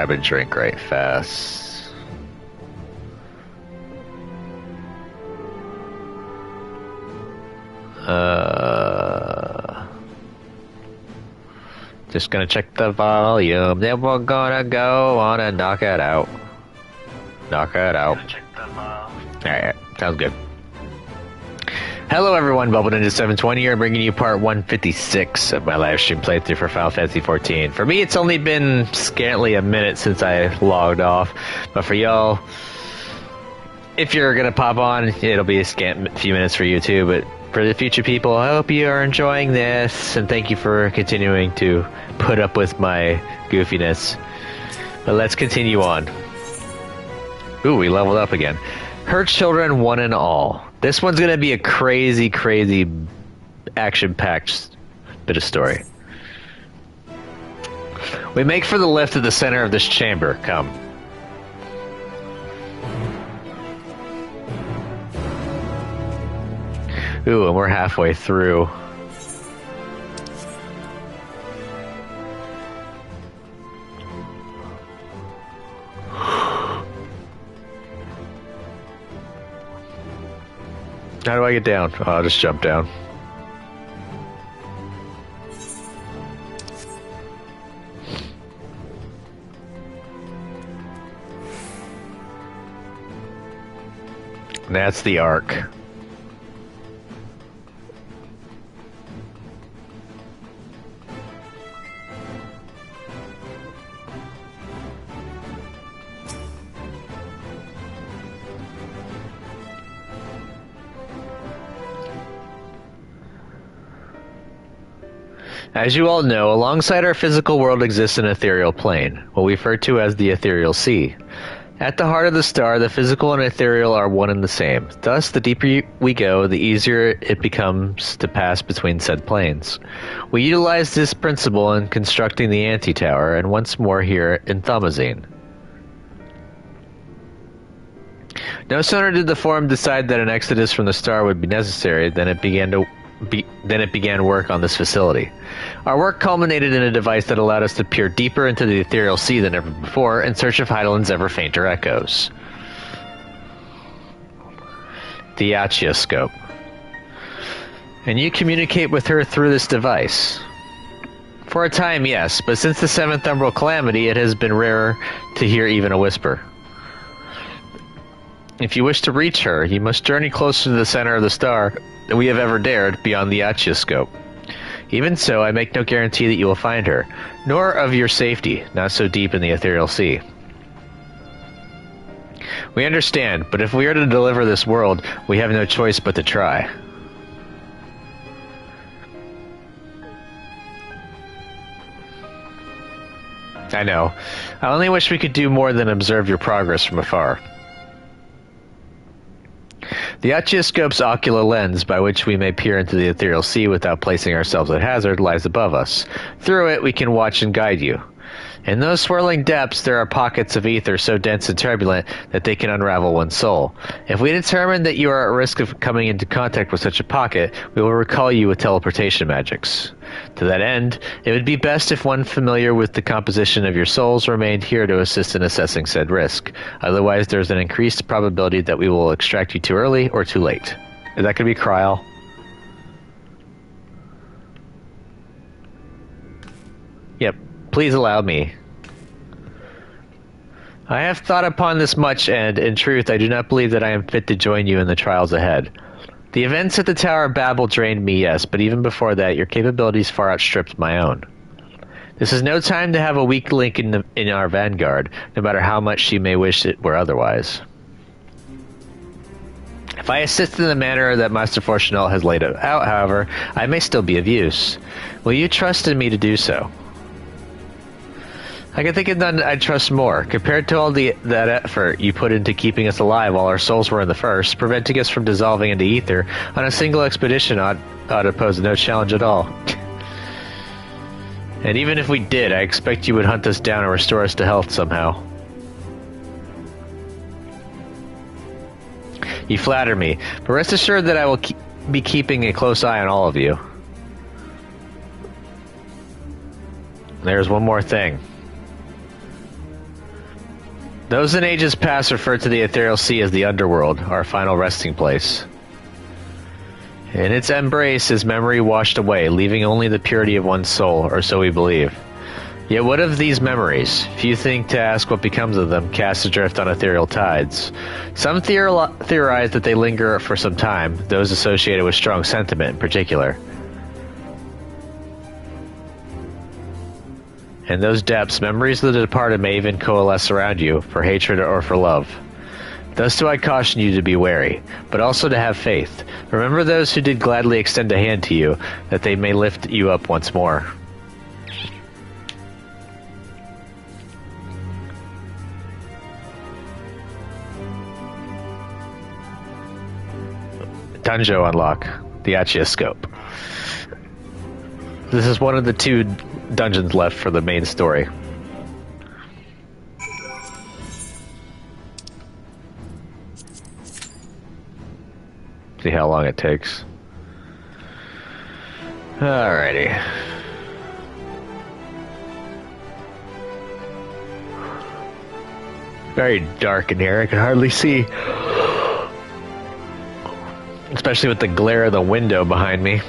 grab a drink right fast. Just gonna check the volume, then we're gonna go on and knock it out. Knock it out. Alright, sounds good. Hello everyone, Bubble Ninja 720 here, bringing you part 156 of my live stream playthrough for Final Fantasy XIV. For me, it's only been scantly a minute since I logged off, but for y'all, if you're gonna pop on, it'll be a scant few minutes for you too, but for the future people, I hope you are enjoying this, and thank you for continuing to put up with my goofiness. But let's continue on. Ooh, we leveled up again. Her children, one and all. This one's gonna be a crazy, crazy, action-packed bit of story. We make for the lift at the center of this chamber. Come. Ooh, and we're halfway through. How do I get down? Oh, I'll just jump down. That's the arc. As you all know, alongside our physical world exists an ethereal plane, what we refer to as the ethereal sea. At the heart of the star, the physical and ethereal are one and the same. Thus, the deeper we go, the easier it becomes to pass between said planes. We utilize this principle in constructing the anti-tower, and once more here in Thumazine. No sooner did the Forum decide that an exodus from the star would be necessary than it began work on this facility. Our work culminated in a device that allowed us to peer deeper into the ethereal sea than ever before in search of Heidelin's ever fainter echoes. The Achioscope. And you communicate with her through this device. For a time, yes, but since the 7th Umbral Calamity, it has been rarer to hear even a whisper. If you wish to reach her, you must journey closer to the center of the star than we have ever dared beyond the Achioscope. Even so, I make no guarantee that you will find her, nor of your safety, not so deep in the ethereal sea. We understand, but if we are to deliver this world, we have no choice but to try. I know. I only wish we could do more than observe your progress from afar. The Achioscope's ocular lens, by which we may peer into the ethereal sea without placing ourselves at hazard, lies above us. Through it, we can watch and guide you. In those swirling depths, there are pockets of ether so dense and turbulent that they can unravel one's soul. If we determine that you are at risk of coming into contact with such a pocket, we will recall you with teleportation magics. To that end, it would be best if one familiar with the composition of your souls remained here to assist in assessing said risk. Otherwise, there's an increased probability that we will extract you too early or too late. Is that going to be Kryl? Yep. Please allow me. I have thought upon this much, and, in truth, I do not believe that I am fit to join you in the trials ahead. The events at the Tower of Babel drained me, yes, but even before that, your capabilities far outstripped my own. This is no time to have a weak link in our vanguard, no matter how much she may wish it were otherwise. If I assist in the manner that Master Fortunel has laid out, however, I may still be of use. Will you trust in me to do so? I can think of none I'd trust more. Compared to all that effort you put into keeping us alive while our souls were in the first, preventing us from dissolving into ether, on a single expedition ought to pose no challenge at all. And even if we did, I expect you would hunt us down and restore us to health somehow. You flatter me, but rest assured that I will be keeping a close eye on all of you. There's one more thing. Those in ages past referred to the ethereal sea as the underworld, our final resting place. In its embrace is memory washed away, leaving only the purity of one's soul, or so we believe. Yet what of these memories? Few think to ask what becomes of them, cast adrift on ethereal tides. Some theorize that they linger for some time, those associated with strong sentiment in particular. In those depths, memories of the departed may even coalesce around you, for hatred or for love. Thus do I caution you to be wary, but also to have faith. Remember those who did gladly extend a hand to you, that they may lift you up once more. Dunjo unlock, the Achioscope. This is one of the 2 dungeons left for the main story. See how long it takes. Alrighty. Very dark in here, I can hardly see. Especially with the glare of the window behind me.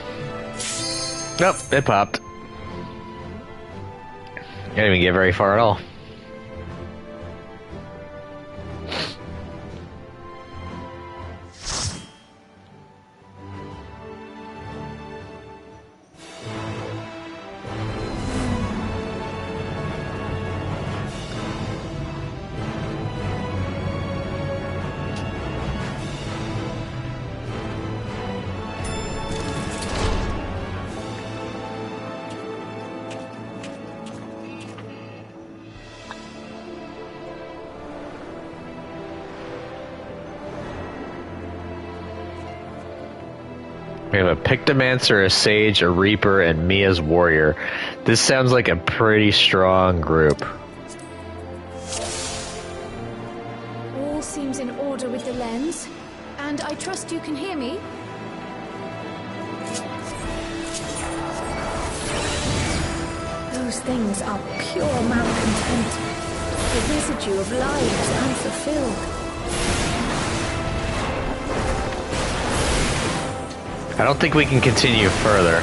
Nope, it popped. Can't even get very far at all. We have a Pictomancer, a Sage, a Reaper, and Mia's Warrior. This sounds like a pretty strong group. All seems in order with the lens, and I trust you can hear me. Those things are pure malcontent, the residue of lives unfulfilled. I don't think we can continue further.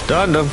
Stunned him.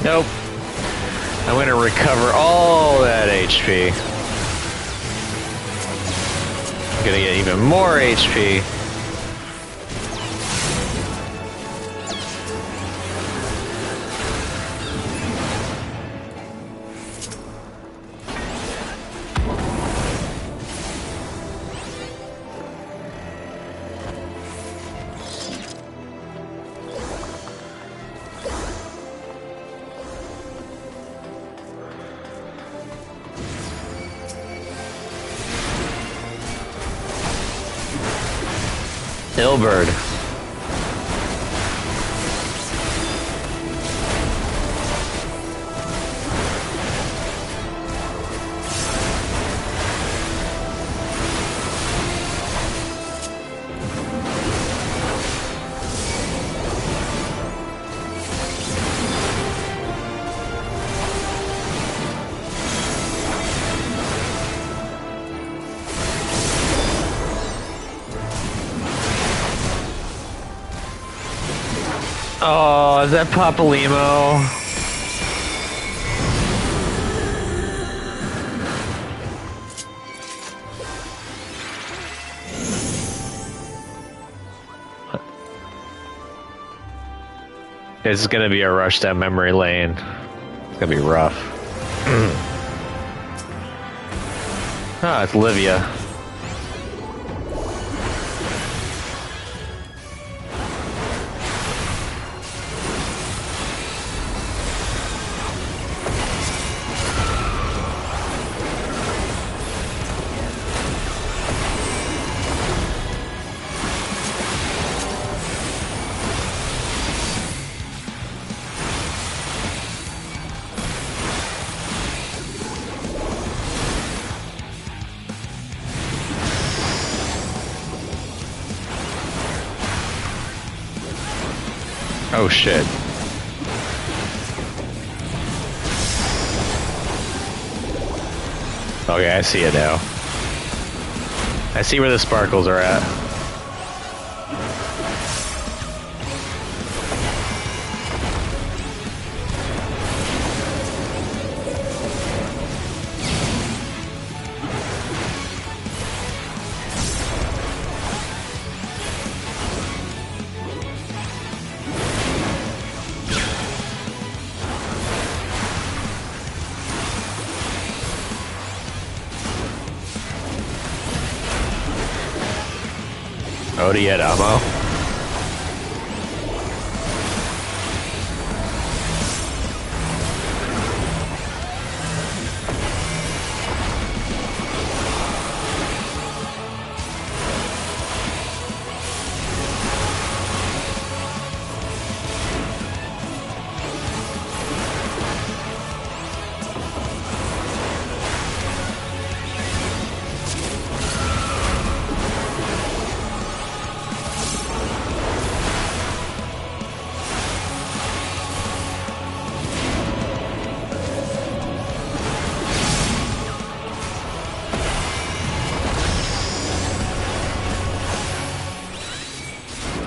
Nope. I'm going to recover all that HP. I'm going to get even more HP. Hillbird. Oh, is that Papalimo? This is gonna be a rush down memory lane. It's gonna be rough. Ah, it's Livia. Oh shit. Okay, I see it now. I see where the sparkles are at. Oh, do you have ammo?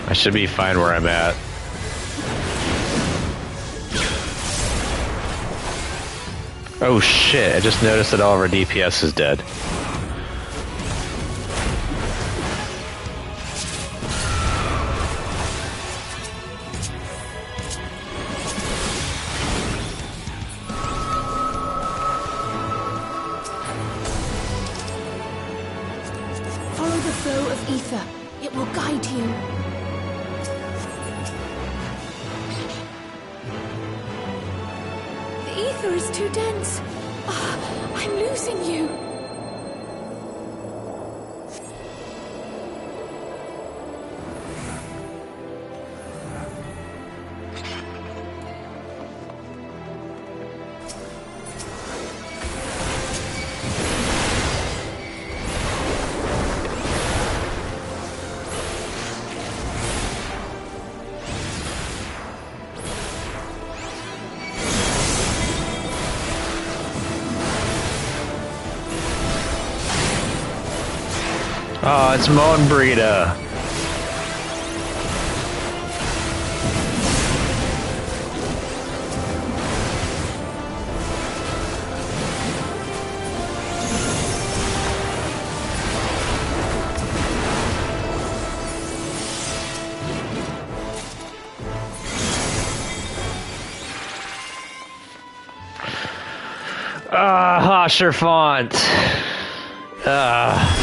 I should be fine where I'm at. Oh shit, I just noticed that all of our DPS is dead. Follow the flow of ether. It will guide you. The ether is too dense. Ah, I'm losing you. Oh, it's Moenbrita. Ah, Hosherfont. Ah.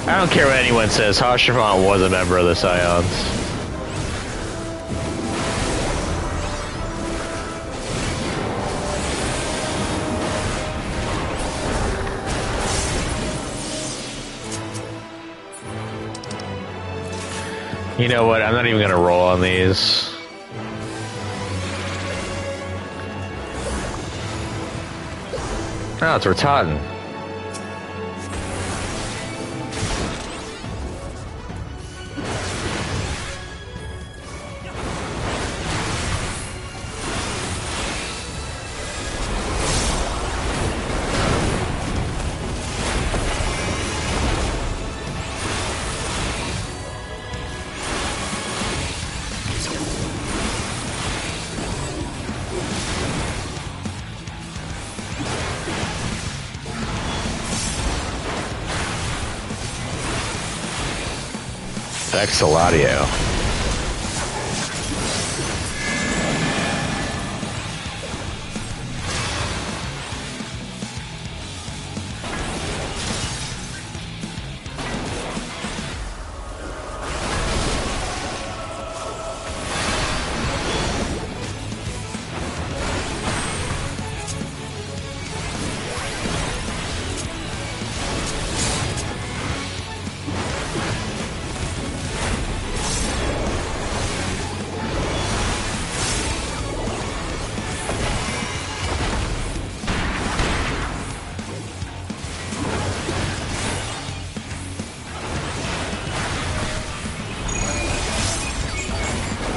I don't care what anyone says, Hosherfont was a member of the Scions. You know what? I'm not even gonna roll on these. Oh, it's Rattatan. Vexaladio.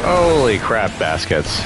Holy crap, baskets.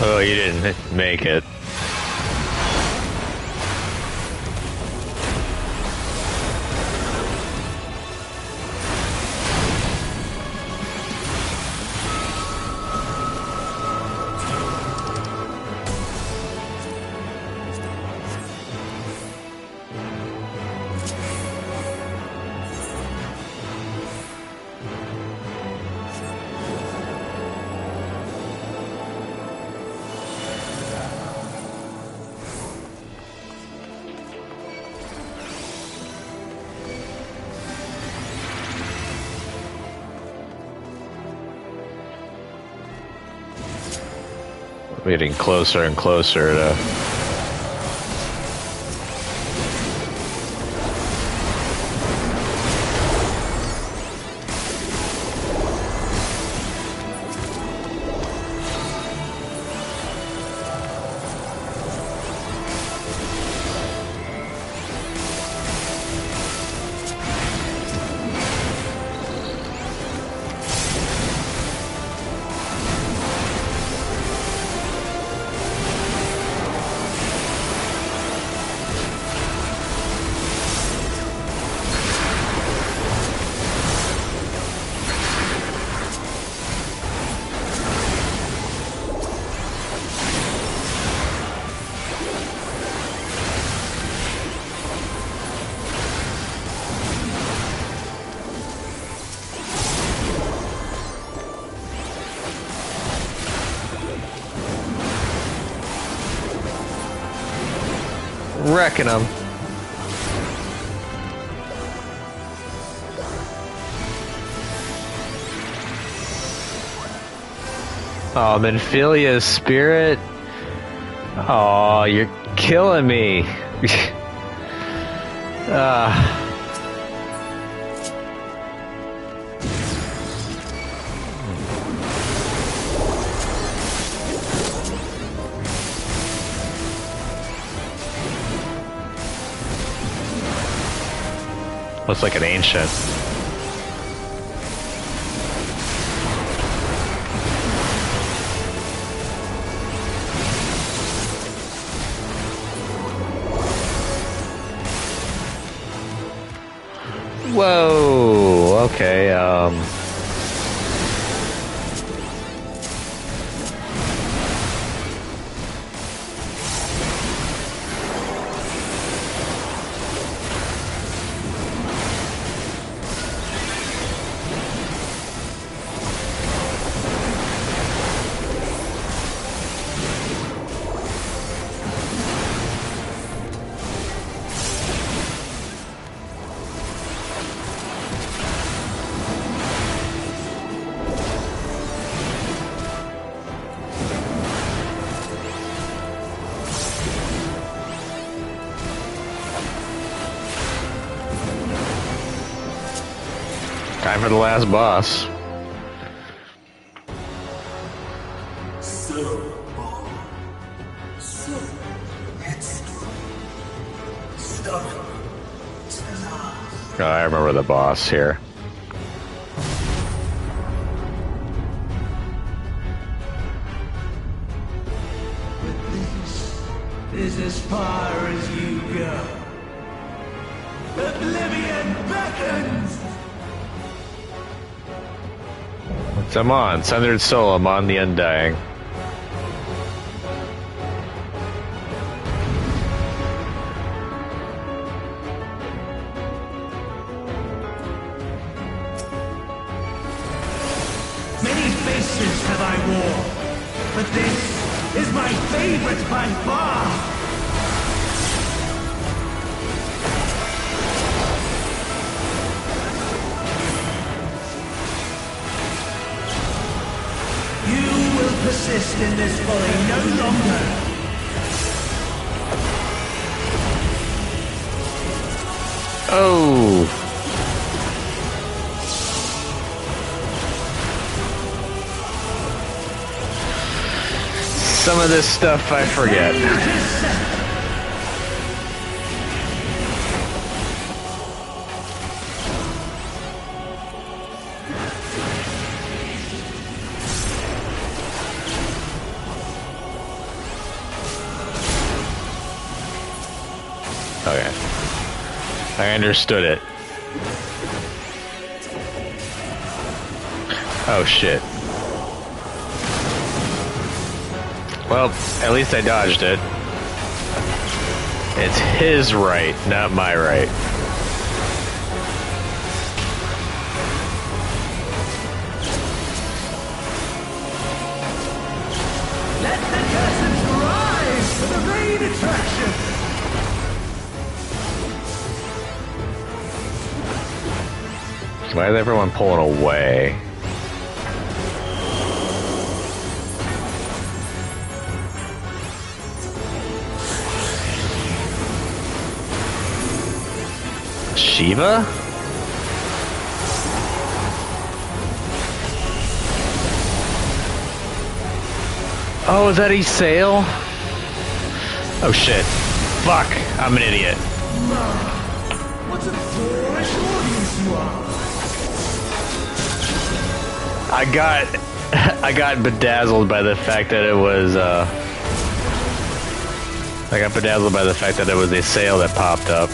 Oh, you didn't make it. We're getting closer and closer to... wrecking them. Oh, Menphilia's spirit. Oh, you're killing me. Looks like an ancient. Whoa, okay, time for the last boss. Oh, I remember the boss here. Is as far as you go. Oblivion beckons! I'm on. Sundered Soul, I'm on the Undying. Many faces have I worn, but this is my favorite by far! You will persist in this folly no longer! Oh! Some of this stuff I forget. Okay. I understood it. Oh shit. Well, at least I dodged it. It's his right, not my right. Let the curtains rise for the main attraction! Why is everyone pulling away? Shiva? Oh, is that Isail? Oh shit. Fuck, I'm an idiot. What a boorish audience you are! I got bedazzled by the fact that it was, I got bedazzled by the fact that it was a sail that popped up.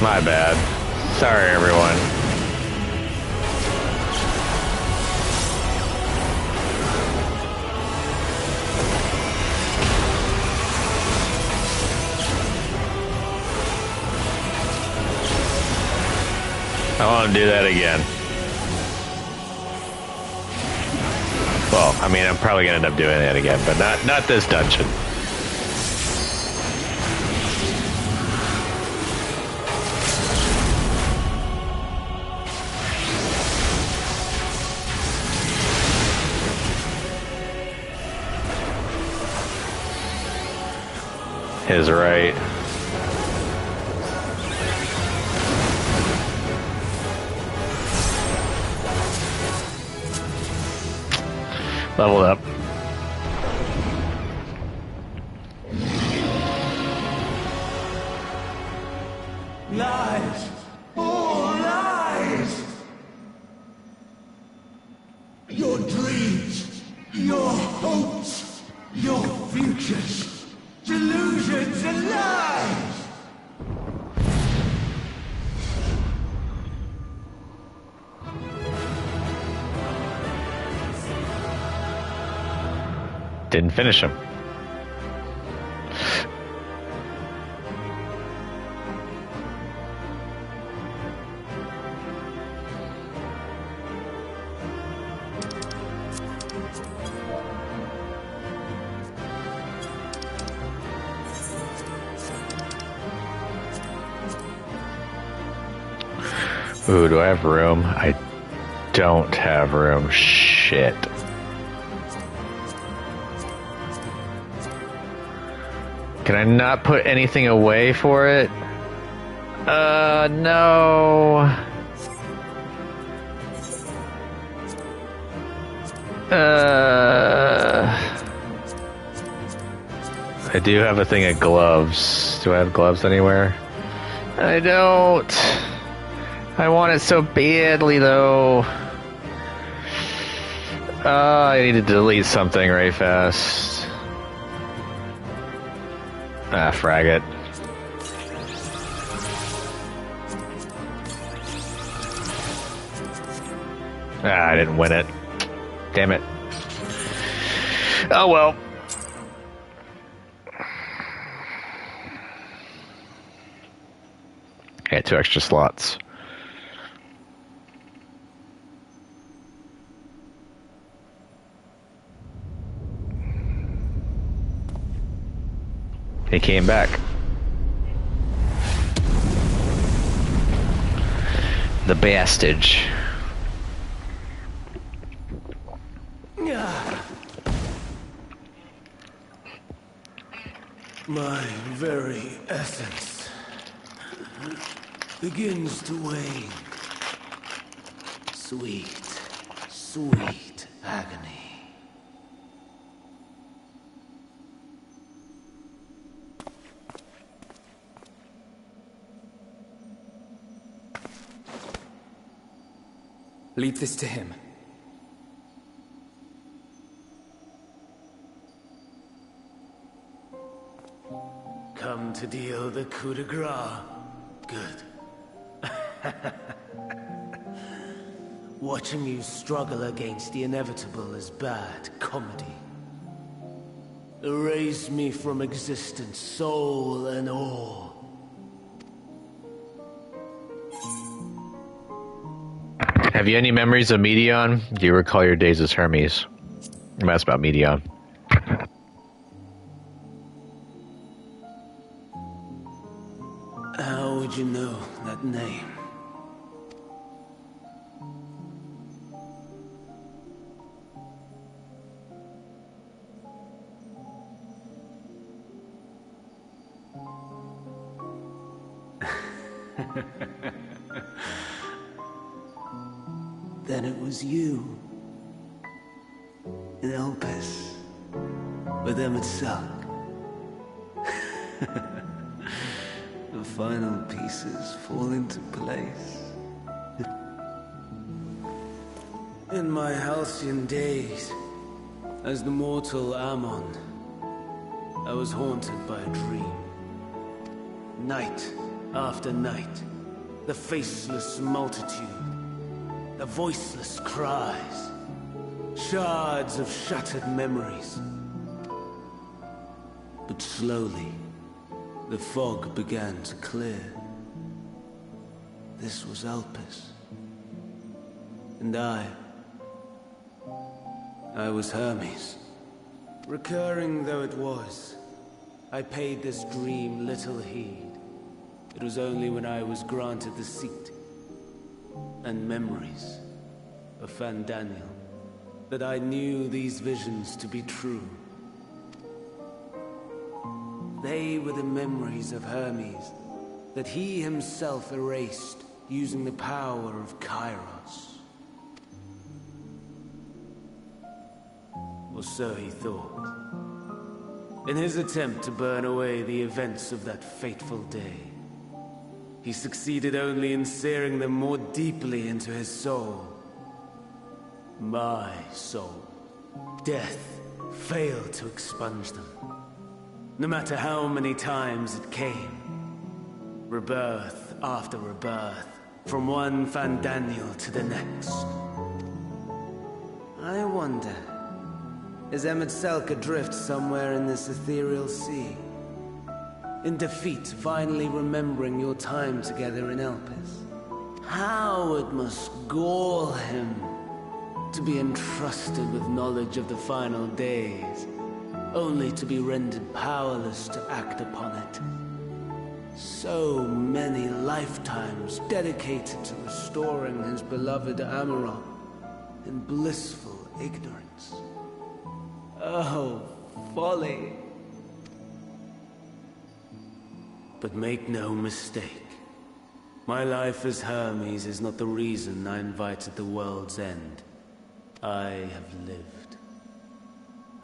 My bad. Sorry, everyone. I want to do that again. Well, I mean, I'm probably going to end up doing that again, but not this dungeon. His right. Leveled up. Lies! All lies! dreams, your hopes, your futures, delusions and lies! Didn't finish him. Ooh, do I have room? I don't have room. Shit. Can I not put anything away for it? No. I do have a thing of gloves. Do I have gloves anywhere? I don't. I want it so badly, though. I need to delete something right fast. Ah, frag it. Ah, I didn't win it. Damn it. Oh well. Okay, 2 extra slots. He came back. The bastage. My very essence begins to wane. Sweet, sweet agony. Leave this to him. Come to deal the coup de grace. Good. Watching you struggle against the inevitable is bad comedy. Erase me from existence, soul and all. Have you any memories of Medion? Do you recall your days as Hermes? That's about Medion. How would you know that name? Then it was you. In Elpis. With them it sunk. The final pieces fall into place. In my halcyon days, as the mortal Ammon, I was haunted by a dream. Night after night, the faceless multitude, the voiceless cries, shards of shattered memories. But slowly, the fog began to clear. This was Elpis. And I was Hermes. Recurring though it was, I paid this dream little heed. It was only when I was granted the seat and memories of Fandaniel that I knew these visions to be true. They were the memories of Hermes that he himself erased using the power of Kairos. Or so he thought. In his attempt to burn away the events of that fateful day, he succeeded only in searing them more deeply into his soul. My soul. Death failed to expunge them. No matter how many times it came. Rebirth after rebirth, from one Fandaniel to the next. I wonder, is Emet-Selch adrift somewhere in this ethereal sea? In defeat, finally remembering your time together in Elpis? How it must gall him to be entrusted with knowledge of the final days, only to be rendered powerless to act upon it. So many lifetimes dedicated to restoring his beloved Amarok in blissful ignorance. Oh, folly. But make no mistake. My life as Hermes is not the reason I invited the world's end. I have lived.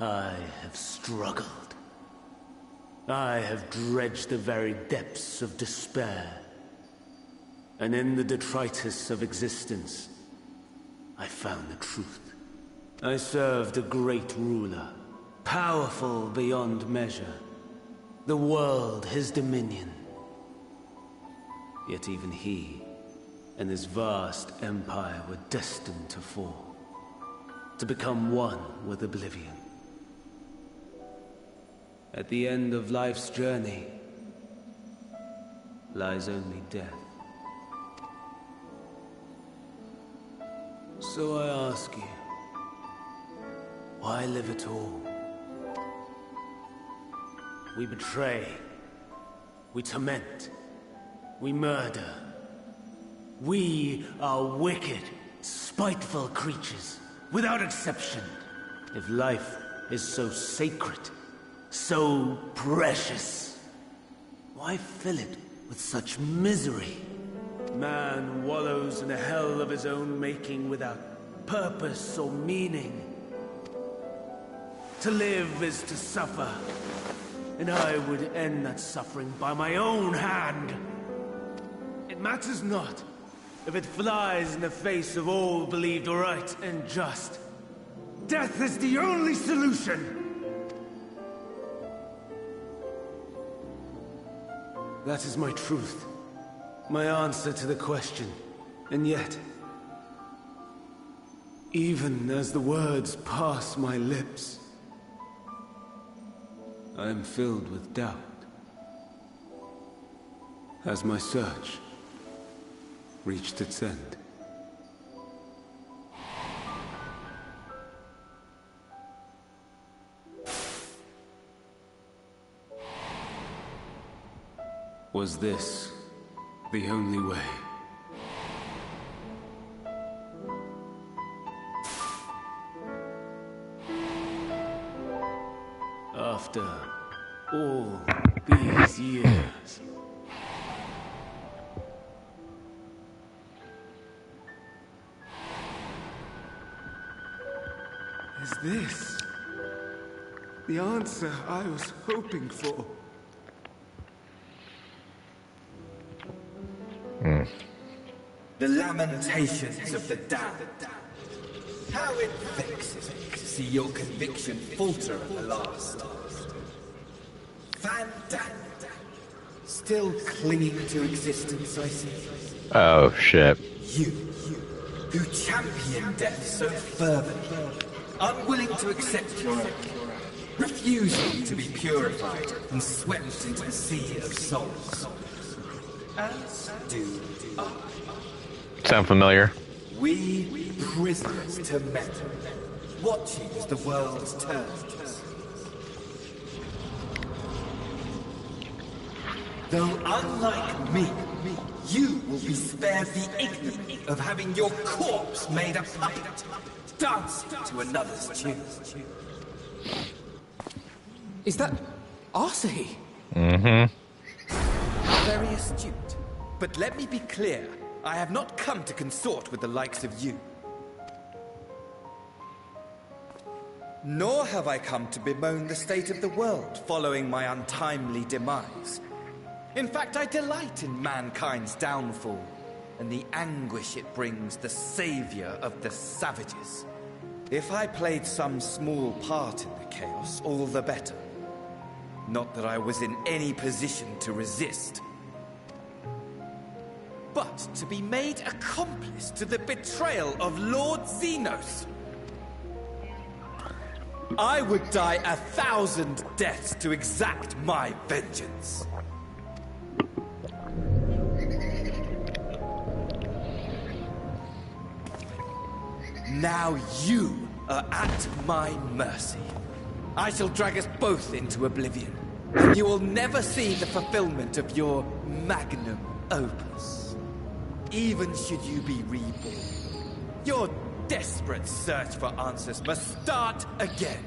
I have struggled. I have dredged the very depths of despair. And in the detritus of existence, I found the truth. I served a great ruler, powerful beyond measure. The world his dominion. Yet even he and his vast empire were destined to fall. To become one with oblivion. At the end of life's journey lies only death. So I ask you, why live at all? We betray, we torment, we murder. We are wicked, spiteful creatures, without exception. If life is so sacred, so precious, why fill it with such misery? Man wallows in a hell of his own making without purpose or meaning. To live is to suffer, and I would end that suffering by my own hand. It matters not if it flies in the face of all believed right and just. Death is the only solution! That is my truth. My answer to the question. And yet, even as the words pass my lips, I am filled with doubt. Has my search reached its end? Was this the only way? After all these years. Is this the answer I was hoping for? The lamentations of the damned. How it vexes me to see your conviction falter at the last. Fandaniel. Still clinging to existence, I see. Oh, shit. You, who champion death so fervently, unwilling to accept your end, refusing to be purified and swept into the sea of souls. As do I. Sound familiar? We prisoners to metal, watching as the world turns. Though unlike me, you will be spared the ignominy of having your corpse made a puppet, dancing to another's tune. Is that Arsahi? Mm-hmm. Very astute. But let me be clear. I have not come to consort with the likes of you. Nor have I come to bemoan the state of the world following my untimely demise. In fact, I delight in mankind's downfall and the anguish it brings the savior of the savages. If I played some small part in the chaos, all the better. Not that I was in any position to resist. But to be made accomplice to the betrayal of Lord Xenos... I would die 1,000 deaths to exact my vengeance. Now you are at my mercy. I shall drag us both into oblivion. You will never see the fulfillment of your magnum opus. Even should you be reborn, your desperate search for answers must start again.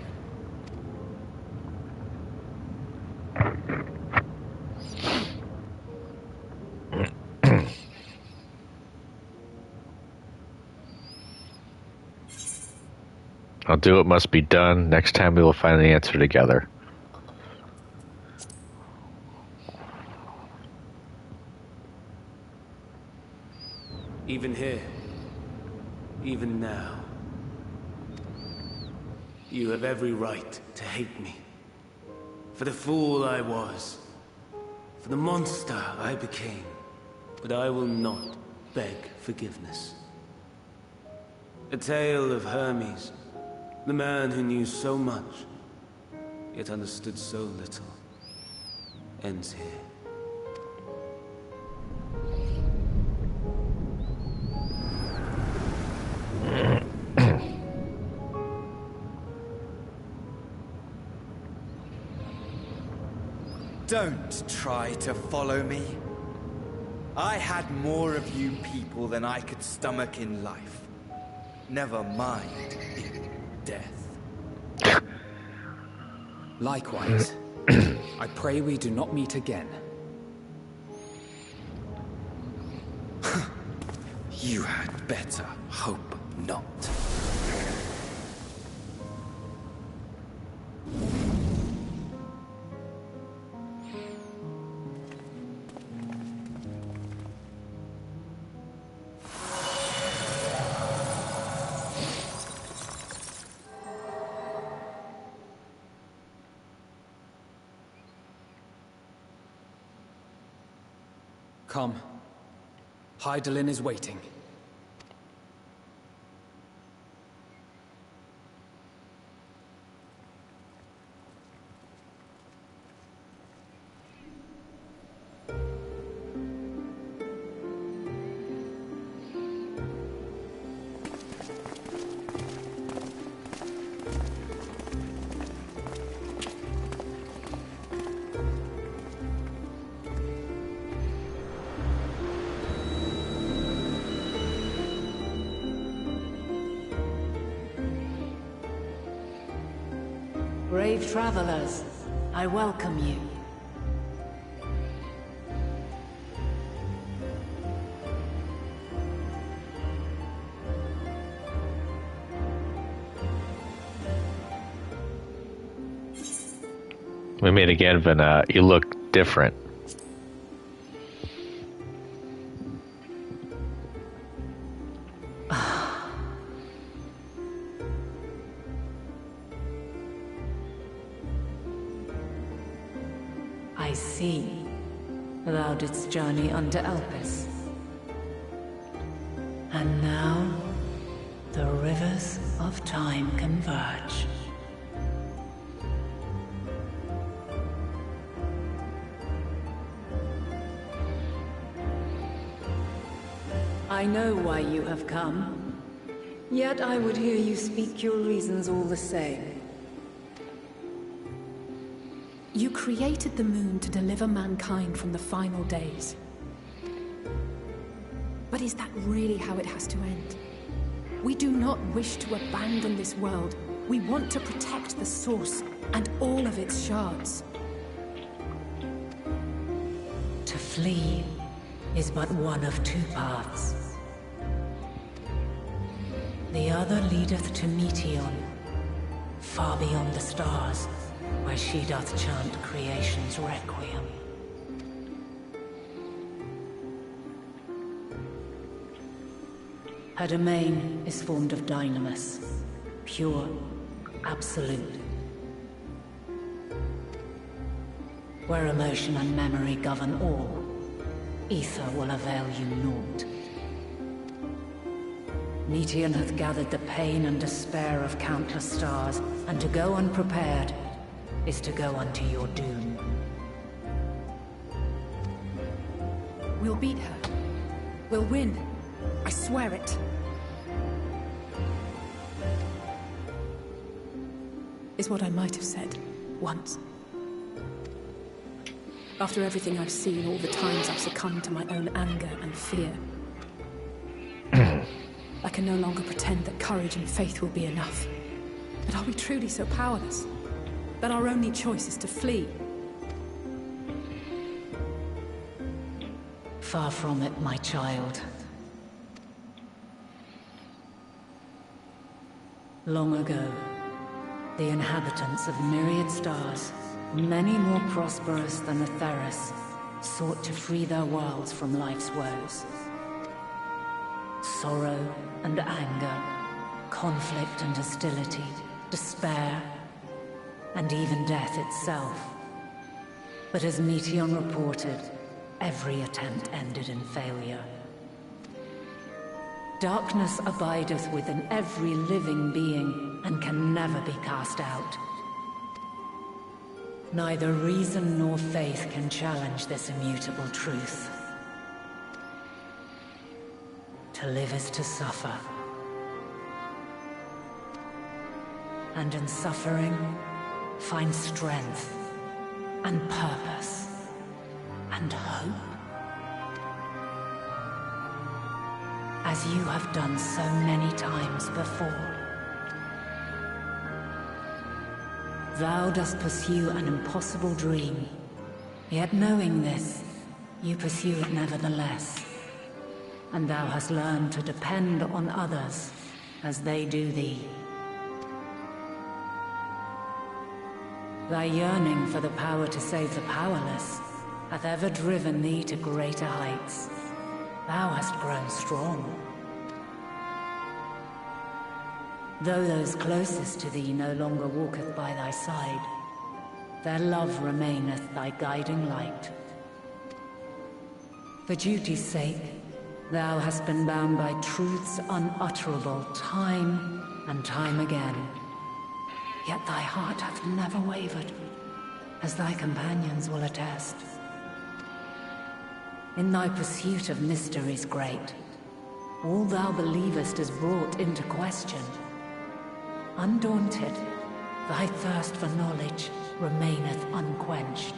I'll do what must be done. Next time we will find the answer together. Even here, even now, you have every right to hate me. For the fool I was, for the monster I became. But I will not beg forgiveness. A tale of Hermes, the man who knew so much, yet understood so little, ends here. Don't try to follow me. I had more of you people than I could stomach in life. Never mind in death. Likewise. I pray we do not meet again. You had better hope not. Come. Hydaelyn is waiting. Brave travelers, I welcome you. We meet again, but you look different. I see. Thou didst journey under Elpis. And now, the rivers of time converge. I know why you have come, yet I would hear you speak your reasons all the same. You created the moon to deliver mankind from the final days. But is that really how it has to end? We do not wish to abandon this world. We want to protect the source and all of its shards. To flee is but one of two paths. The other leadeth to Meteon, far beyond the stars, where she doth chant creation's requiem. Her domain is formed of dynamis, pure, absolute. Where emotion and memory govern all, ether will avail you naught. Meteon hath gathered the pain and despair of countless stars, and to go unprepared is to go unto your doom. We'll beat her. We'll win. I swear it. Is what I might have said once. After everything I've seen, all the times I've succumbed to my own anger and fear. I can no longer pretend that courage and faith will be enough. But are we truly so powerless? That our only choice is to flee? Far from it, my child. Long ago, the inhabitants of myriad stars, many more prosperous than the Theris, sought to free their worlds from life's woes. Sorrow and anger, conflict and hostility, despair, and even death itself. But as Meteon reported, every attempt ended in failure. Darkness abideth within every living being and can never be cast out. Neither reason nor faith can challenge this immutable truth. To live is to suffer. And in suffering, find strength and purpose and hope. As you have done so many times before. Thou dost pursue an impossible dream, yet knowing this, you pursue it nevertheless. And thou hast learned to depend on others as they do thee. Thy yearning for the power to save the powerless hath ever driven thee to greater heights. Thou hast grown strong. Though those closest to thee no longer walketh by thy side, their love remaineth thy guiding light. For duty's sake, thou hast been bound by truths unutterable time and time again. Yet thy heart hath never wavered, as thy companions will attest. In thy pursuit of mysteries great, all thou believest is brought into question. Undaunted, thy thirst for knowledge remaineth unquenched.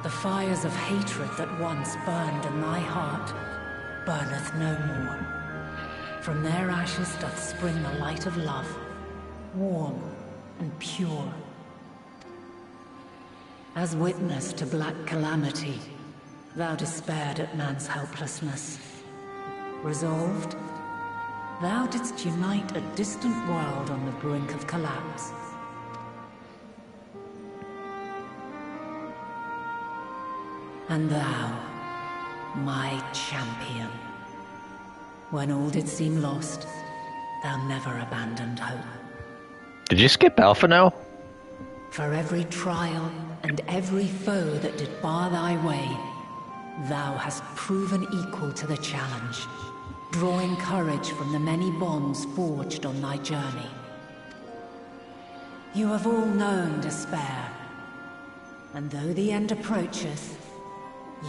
The fires of hatred that once burned in thy heart burneth no more. From their ashes doth spring the light of love, warm and pure. As witness to black calamity, thou despaired at man's helplessness. Resolved, thou didst unite a distant world on the brink of collapse. And thou, my champion, when all did seem lost, thou never abandoned hope. Did you skip Alpha now? For every trial and every foe that did bar thy way, thou hast proven equal to the challenge, drawing courage from the many bonds forged on thy journey. You have all known despair, and though the end approacheth,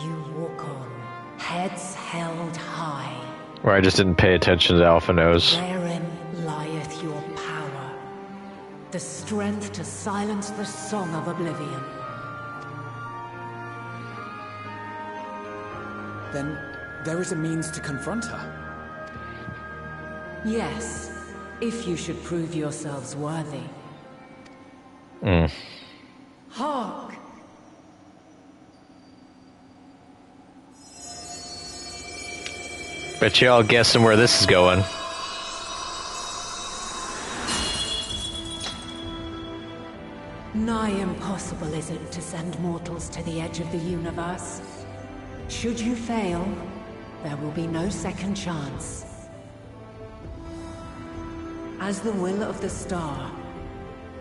you walk on, heads held high. Or I just didn't pay attention to Alpha Nose. Therein lieth your power, the strength to silence the song of oblivion. Then there is a means to confront her. Yes, if you should prove yourselves worthy. Hark! Bet y'all guessing where this is going. Nigh impossible is it to send mortals to the edge of the universe. Should you fail, there will be no second chance. As the will of the star,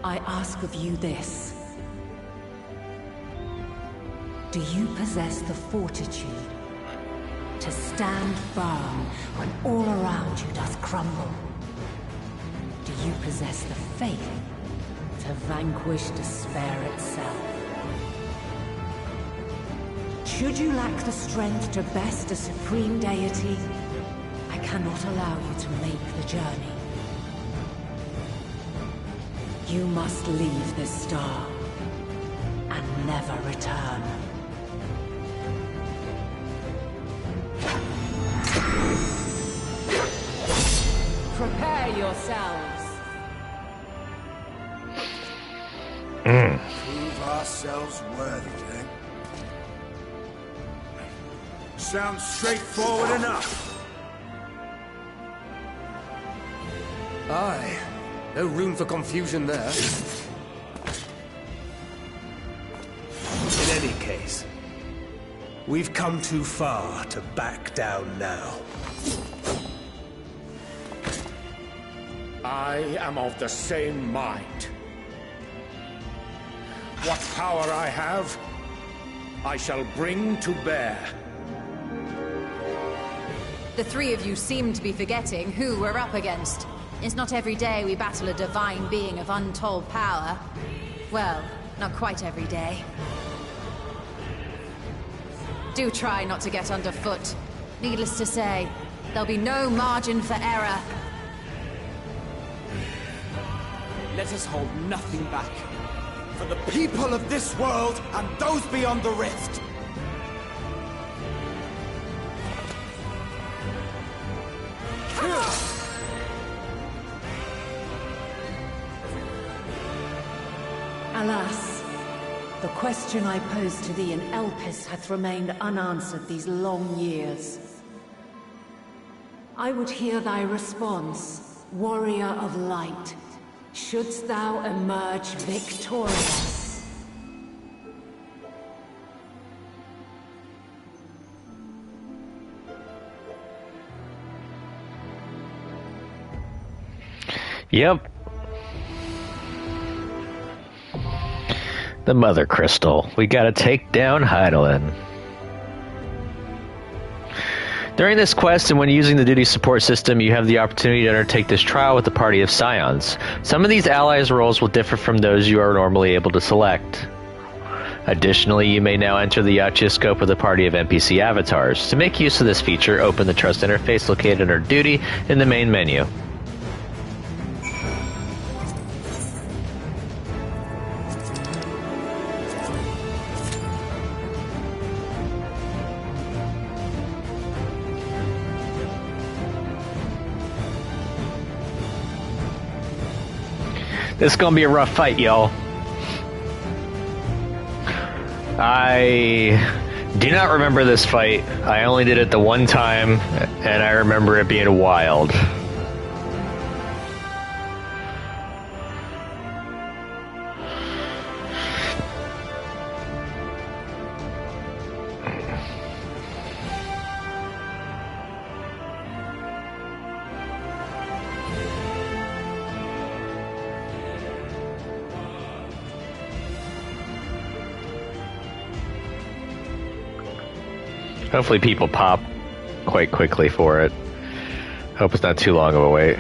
I ask of you this. Do you possess the fortitude to stand firm when all around you doth crumble? Do you possess the faith to vanquish despair itself? Should you lack the strength to best a supreme deity, I cannot allow you to make the journey. You must leave this star and never return. Prepare yourselves. Prove ourselves worthy, then. Sounds straightforward enough. Aye. No room for confusion there. In any case, we've come too far to back down now. I am of the same mind. What power I have, I shall bring to bear. The three of you seem to be forgetting who we're up against. It's not every day we battle a divine being of untold power. Well, not quite every day. Do try not to get underfoot. Needless to say, there'll be no margin for error. Let us hold nothing back. For the people of this world and those beyond the rift. Alas, the question I posed to thee in Elpis hath remained unanswered these long years. I would hear thy response, warrior of light. Shouldst thou emerge victorious? Yep. The Mother Crystal. We gotta take down Heidelin. During this quest and when using the duty support system, you have the opportunity to undertake this trial with a party of scions. Some of these allies' roles will differ from those you are normally able to select. Additionally, you may now enter the Yachioscope with a party of NPC avatars. To make use of this feature, open the Trust interface located under Duty in the main menu. This is gonna be a rough fight, y'all. I do not remember this fight. I only did it the one time, and I remember it being wild. Hopefully people pop quite quickly for it. Hope it's not too long of a wait.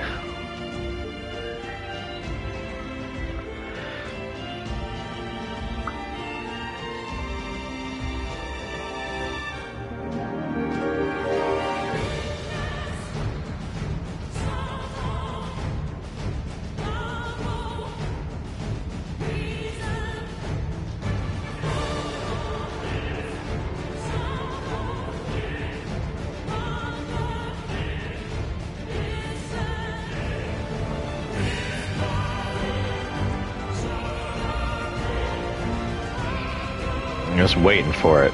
Just waiting for it.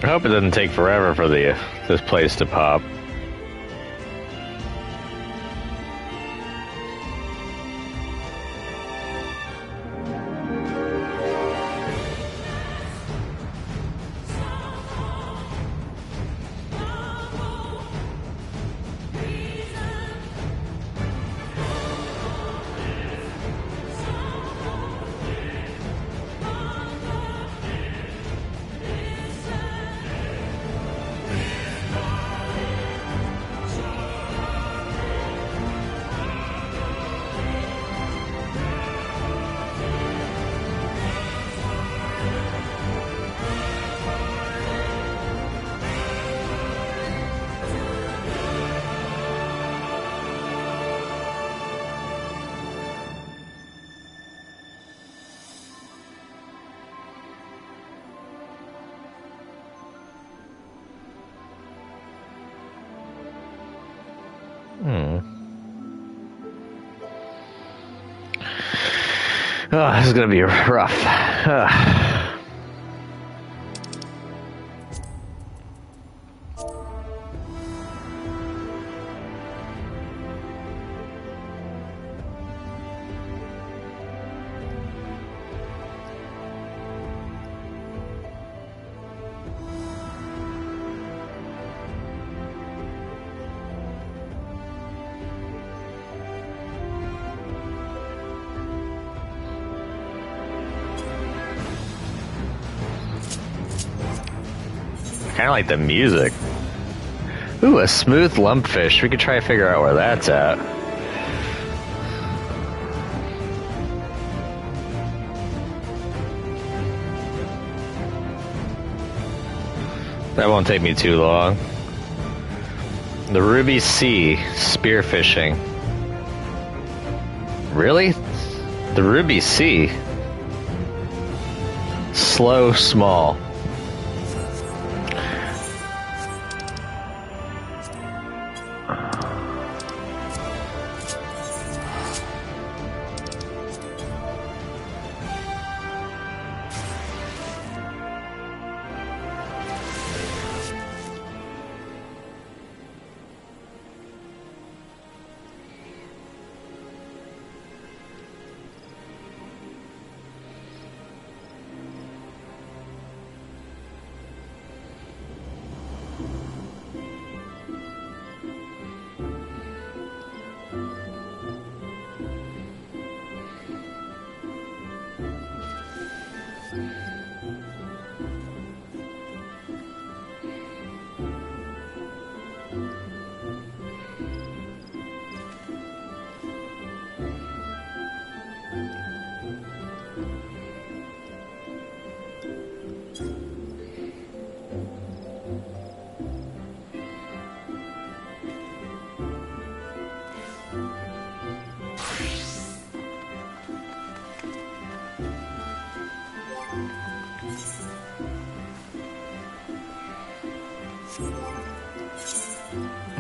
I hope it doesn't take forever for this place to pop. Oh, this is gonna be rough. Kind of like the music. Ooh, a smooth lumpfish. We could try to figure out where that's at. That won't take me too long. The Ruby Sea, spearfishing. Really? The Ruby Sea? Slow, small.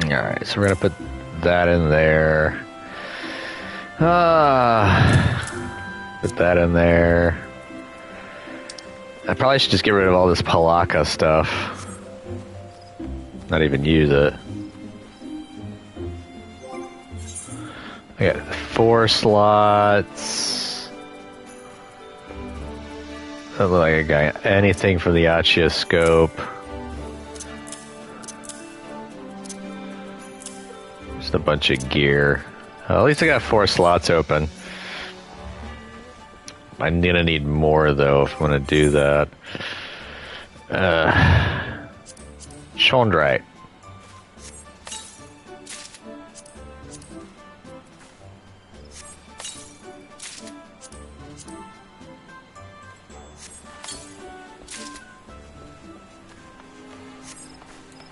Alright, so we're gonna put that in there. Put that in there. I probably should just get rid of all this Palaka stuff. Not even use it. I got 4 slots. Doesn't look like I got anything for the Achia scope. Just a bunch of gear. At least I got 4 slots open. I'm gonna need more though if I'm gonna do that. Chondrite.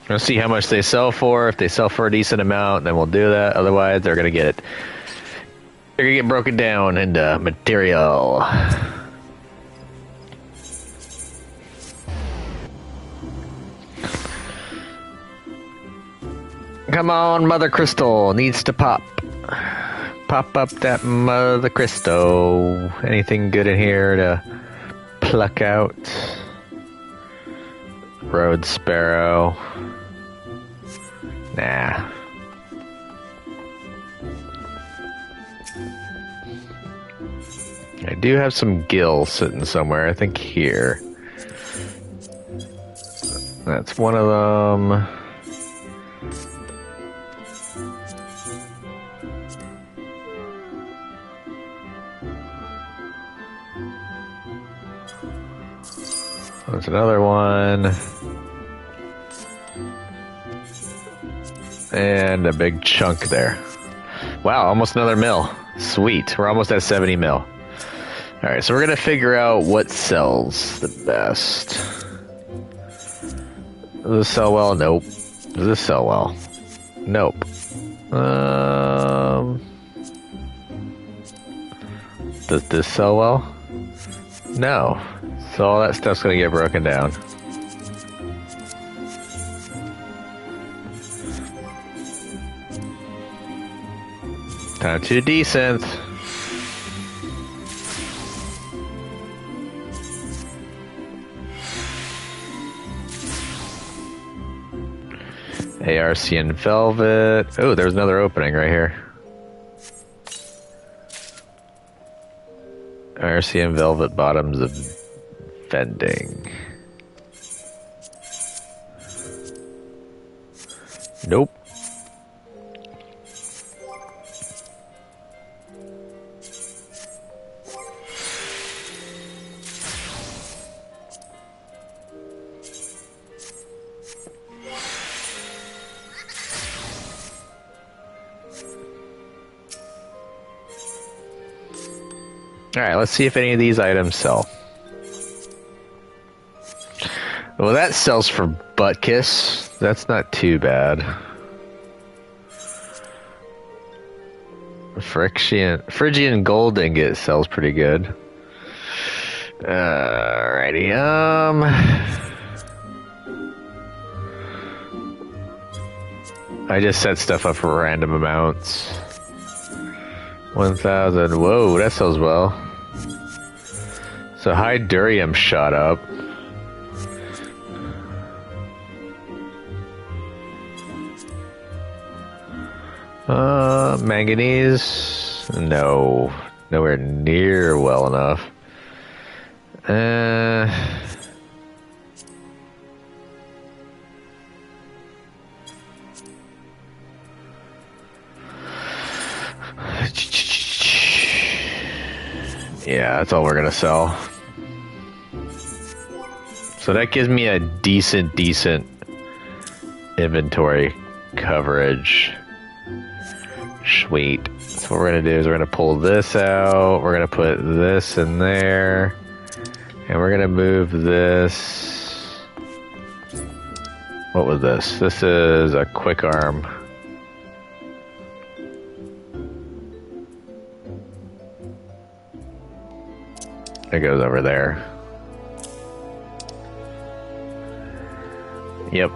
Let's see how much they sell for. If they sell for a decent amount, then we'll do that. Otherwise, they're gonna get broken down into material. Come on, Mother Crystal needs to pop. Pop up that Mother Crystal. Anything good in here to pluck out? Road Sparrow. Nah. I do have some gills sitting somewhere, I think here. That's one of them. That's another one. And a big chunk there. Wow, almost another mil. Sweet. We're almost at 70 mil. Alright, so we're going to figure out what sells the best. Does this sell well? Nope. Does this sell well? Nope. Does this sell well? No. So all that stuff's going to get broken down. Time to decent. ARC and Velvet. Oh, there's another opening right here. ARC and Velvet bottoms of vending. Nope. Alright, let's see if any of these items sell. Well, that sells for butt kiss. That's not too bad. Phrygian gold ingot sells pretty good. Alrighty, I just set stuff up for random amounts. 1,000. Whoa, that sells well. So Hydurium shot up. Manganese? No. Nowhere near well enough. Yeah, that's all we're gonna sell. So that gives me a decent inventory coverage. Sweet. So what we're gonna do is we're gonna pull this out, we're gonna put this in there, and we're gonna move this. What was this? This is a quick arm. It goes over there. Yep.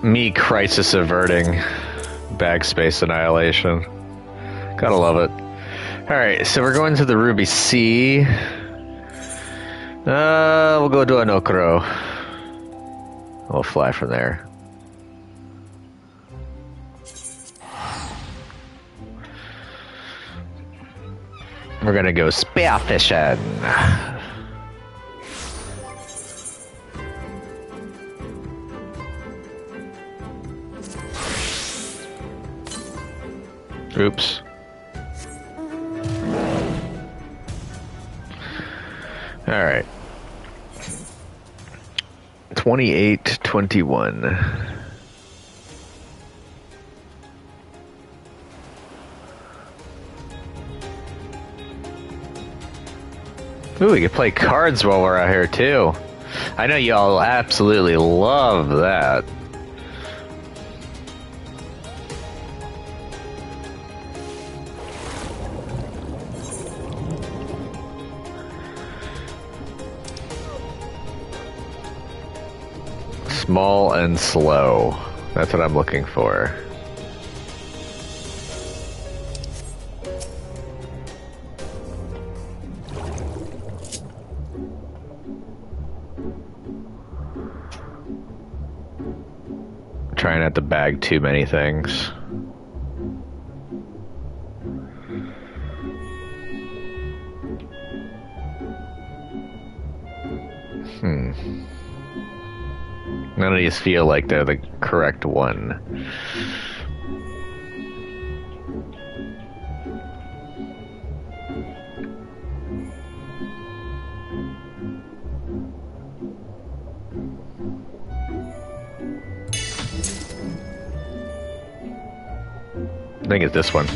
me crisis averting backspace annihilation. Gotta love it. Alright, so we're going to the Ruby Sea. We'll go to Anokro. We'll fly from there. We're gonna go spearfishing. Oops. All right. 28-21. Ooh, we can play cards while we're out here too. I know y'all absolutely love that. Small and slow. That's what I'm looking for. Trying not to bag too many things. None of these feel like they're the correct one. I think it's this one.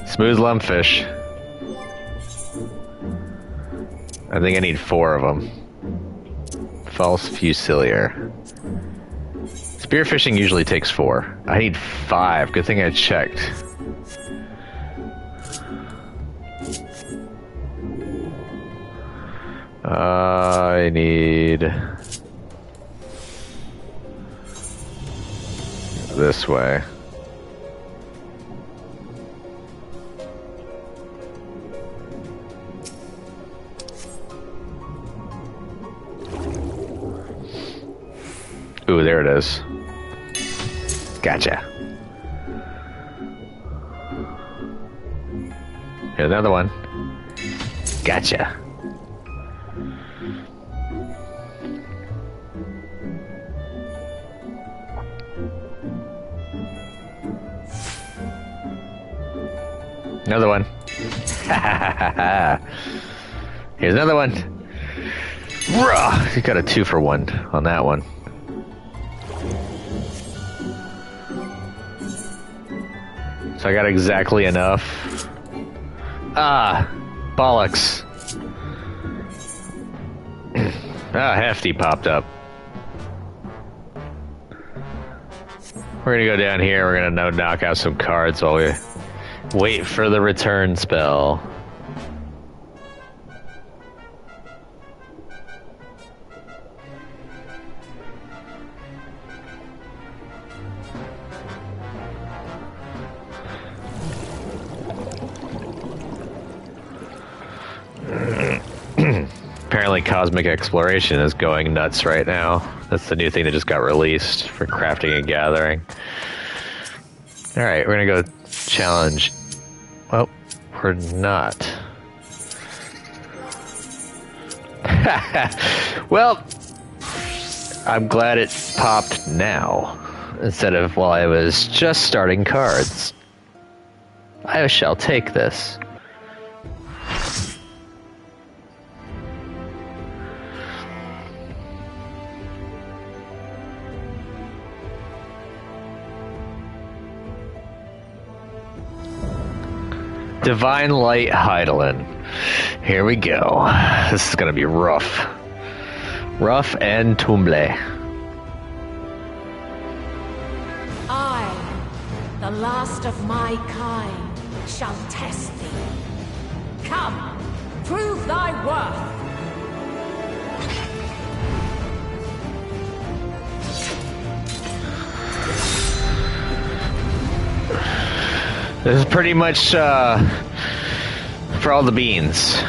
Smooth lumpfish. I think I need 4 of them. False fusilier. Spearfishing usually takes 4. I need 5. Good thing I checked. I need this way. Ooh, there it is. Gotcha. Here's another one. Gotcha. Another one. Here's another one. Ruh! You got a 2 for 1 on that one. So I got exactly enough. Ah, bollocks. Hefty popped up. We're gonna go down here. We're gonna knock out some cards while we wait for the return spell. Apparently Cosmic Exploration is going nuts right now. That's the new thing that just got released for crafting and gathering. Alright, we're gonna go challenge. Well, we're not. Well, I'm glad it popped now, instead of while I was just starting cards. I shall take this. Divine Light Heidelin. Here we go. This is gonna be rough. Rough and tumble. I, the last of my kind, shall test thee. Come, prove thy worth. This is pretty much for all the beans.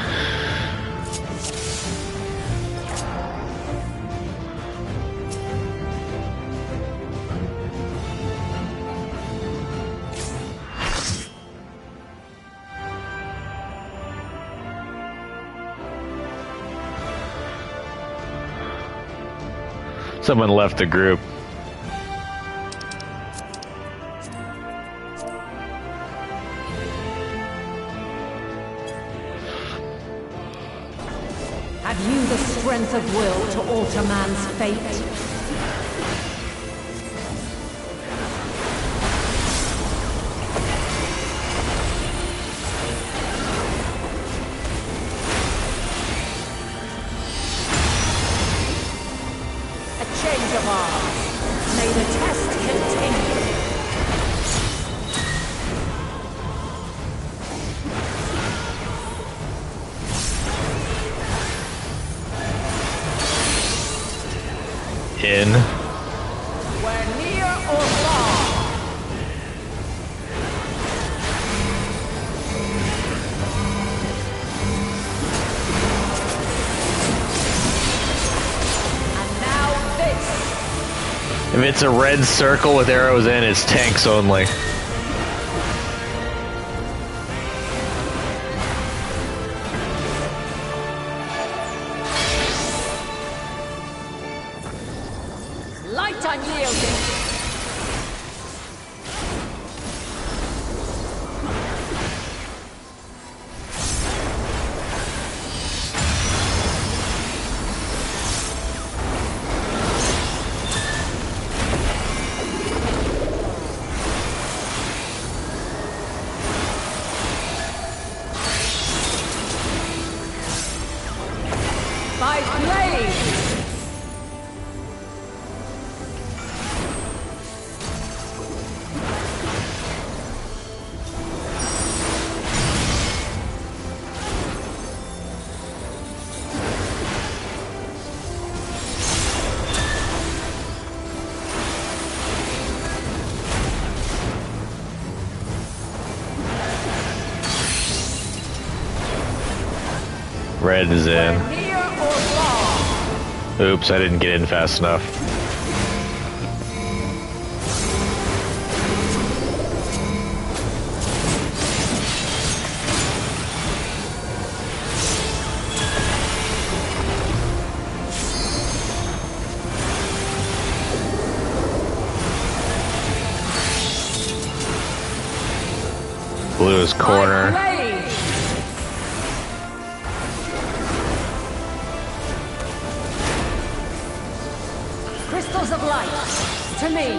Someone left the group. Have you the strength of will to alter man's fate? Change of arms. May the test continue. In. We're near or far. If it's a red circle with arrows in, it's tanks only. Light unyielding. By blade! Red is in. Oops, I didn't get in fast enough. Blue's corner. Crystals of light, to me.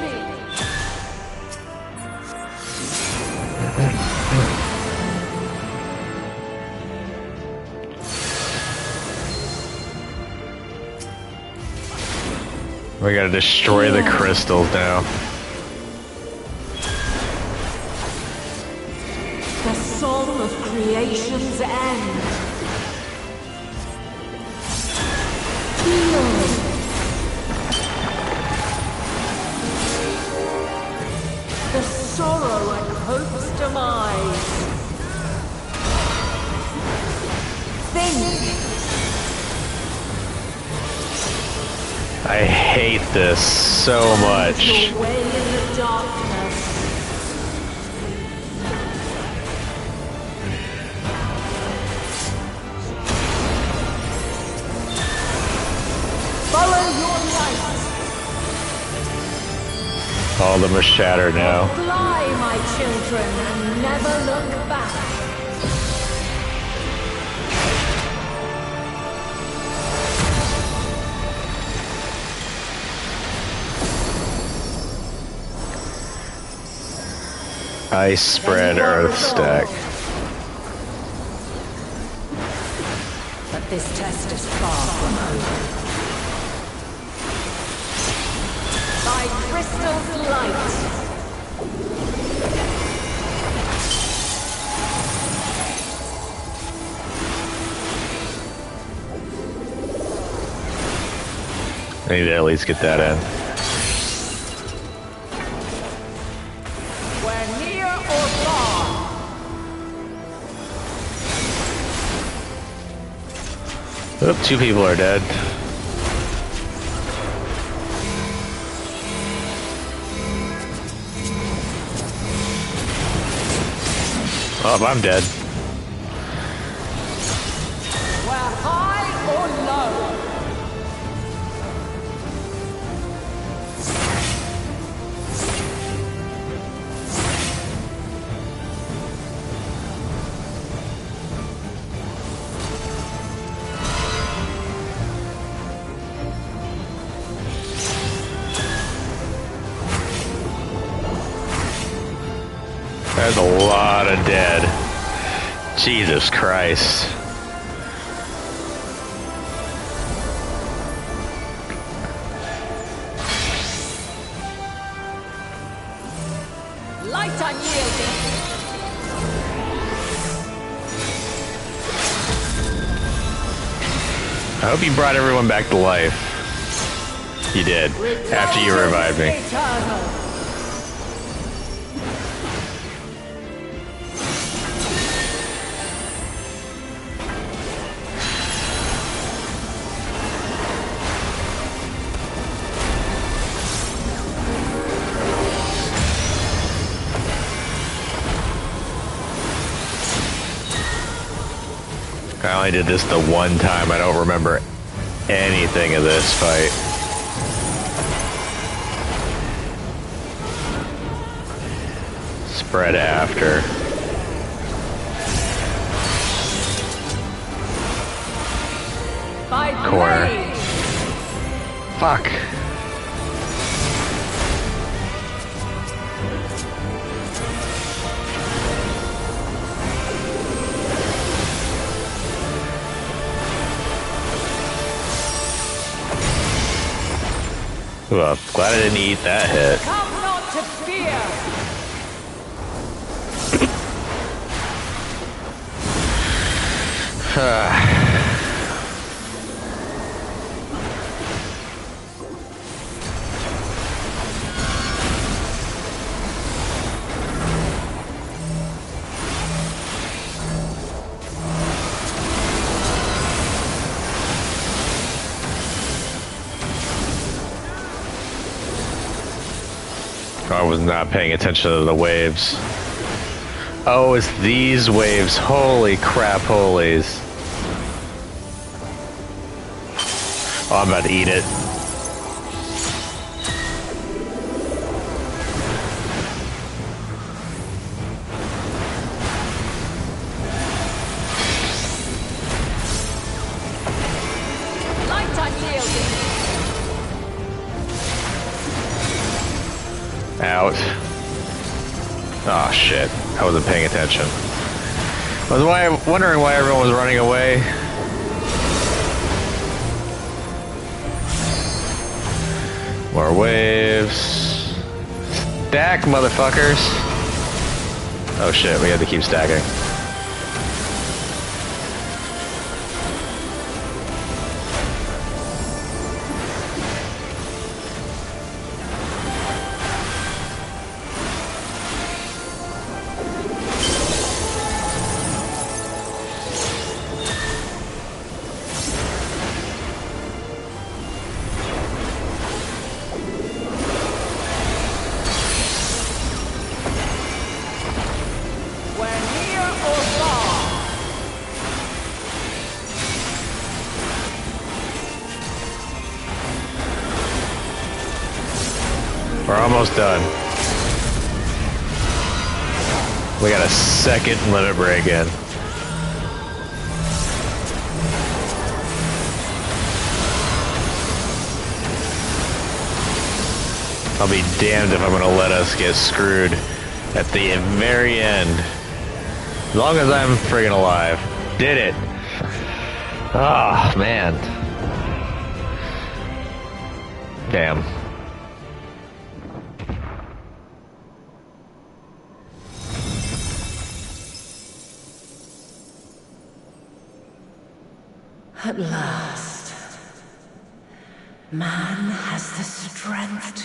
We gotta destroy the crystals now. The song of creation's end. The sorrow and hope's demise. Think. I hate this so much. Your way in the darkness. Follow your light. All of them are shattered now. Fly, my children, and never look back. Ice spread, earth stack. But this test is far from over. By crystal's light. I need to at least get that in. We're near or far. Oop, 2 people are dead. Oh, I'm dead. We're high or low? There's a lot of dead. Jesus Christ. Light unyielding. I hope you brought everyone back to life. You did, after you revived me. Eternal. I only did this the one time. I don't remember anything of this fight. Spread after. By Corner. blade. Fuck. Well, glad I didn't eat that hit. Come not to fear. I was not paying attention to the waves. Oh, it's these waves. Holy crap, holies. Oh, I'm about to eat it. Light unyielding. Out. Oh shit. I wasn't paying attention. I was wondering why everyone was running away. More waves. Stack, motherfuckers. Oh shit, we had to keep stacking. We're almost done. We got a second limit break in. I'll be damned if I'm gonna let us get screwed at the very end. As long as I'm friggin' alive. Did it. Oh, man. Damn. At last, man has the strength to.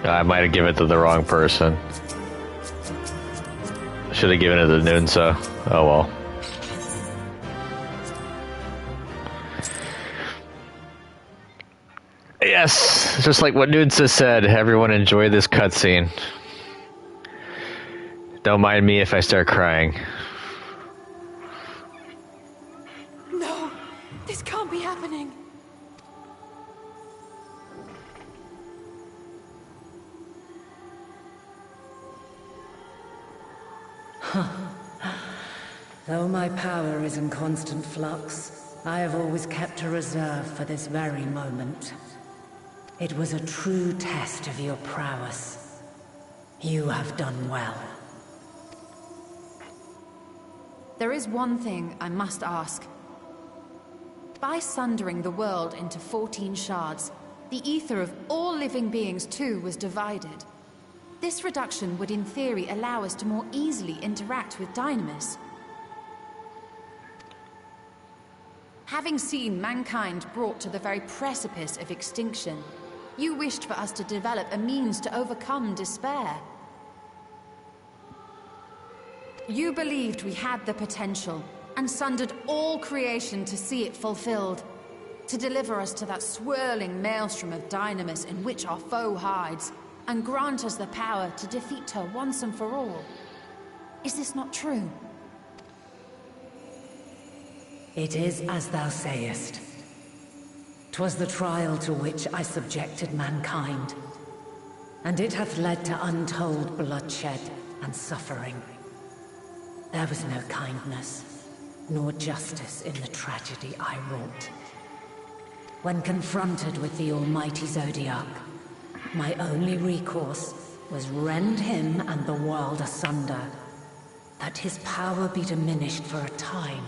I might have given it to the wrong person. Should have given it to Nunsa. Oh well. Yes, just like what Nunsa said, everyone enjoy this cutscene. Don't mind me if I start crying. No, this can't be happening. Though my power is in constant flux, I have always kept a reserve for this very moment. It was a true test of your prowess. You have done well. There is one thing I must ask. By sundering the world into 14 shards, the ether of all living beings too was divided. This reduction would in theory allow us to more easily interact with Dynamis. Having seen mankind brought to the very precipice of extinction, you wished for us to develop a means to overcome despair. You believed we had the potential, and sundered all creation to see it fulfilled. To deliver us to that swirling maelstrom of Dynamis in which our foe hides, and grant us the power to defeat her once and for all. Is this not true? It is as thou sayest. 'Twas the trial to which I subjected mankind, and it hath led to untold bloodshed and suffering. There was no kindness, nor justice in the tragedy I wrought. When confronted with the almighty Zodiac, my only recourse was rend him and the world asunder, that his power be diminished for a time.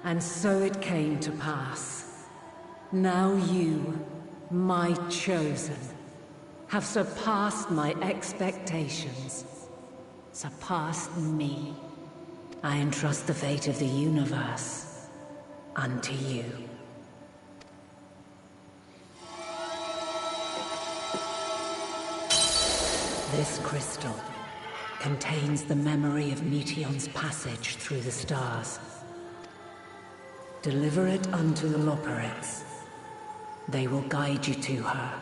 And so it came to pass. Now you, my chosen, have surpassed my expectations. Surpassed me. I entrust the fate of the universe unto you. This crystal contains the memory of Meteion's passage through the stars. Deliver it unto the Loporrits. They will guide you to her.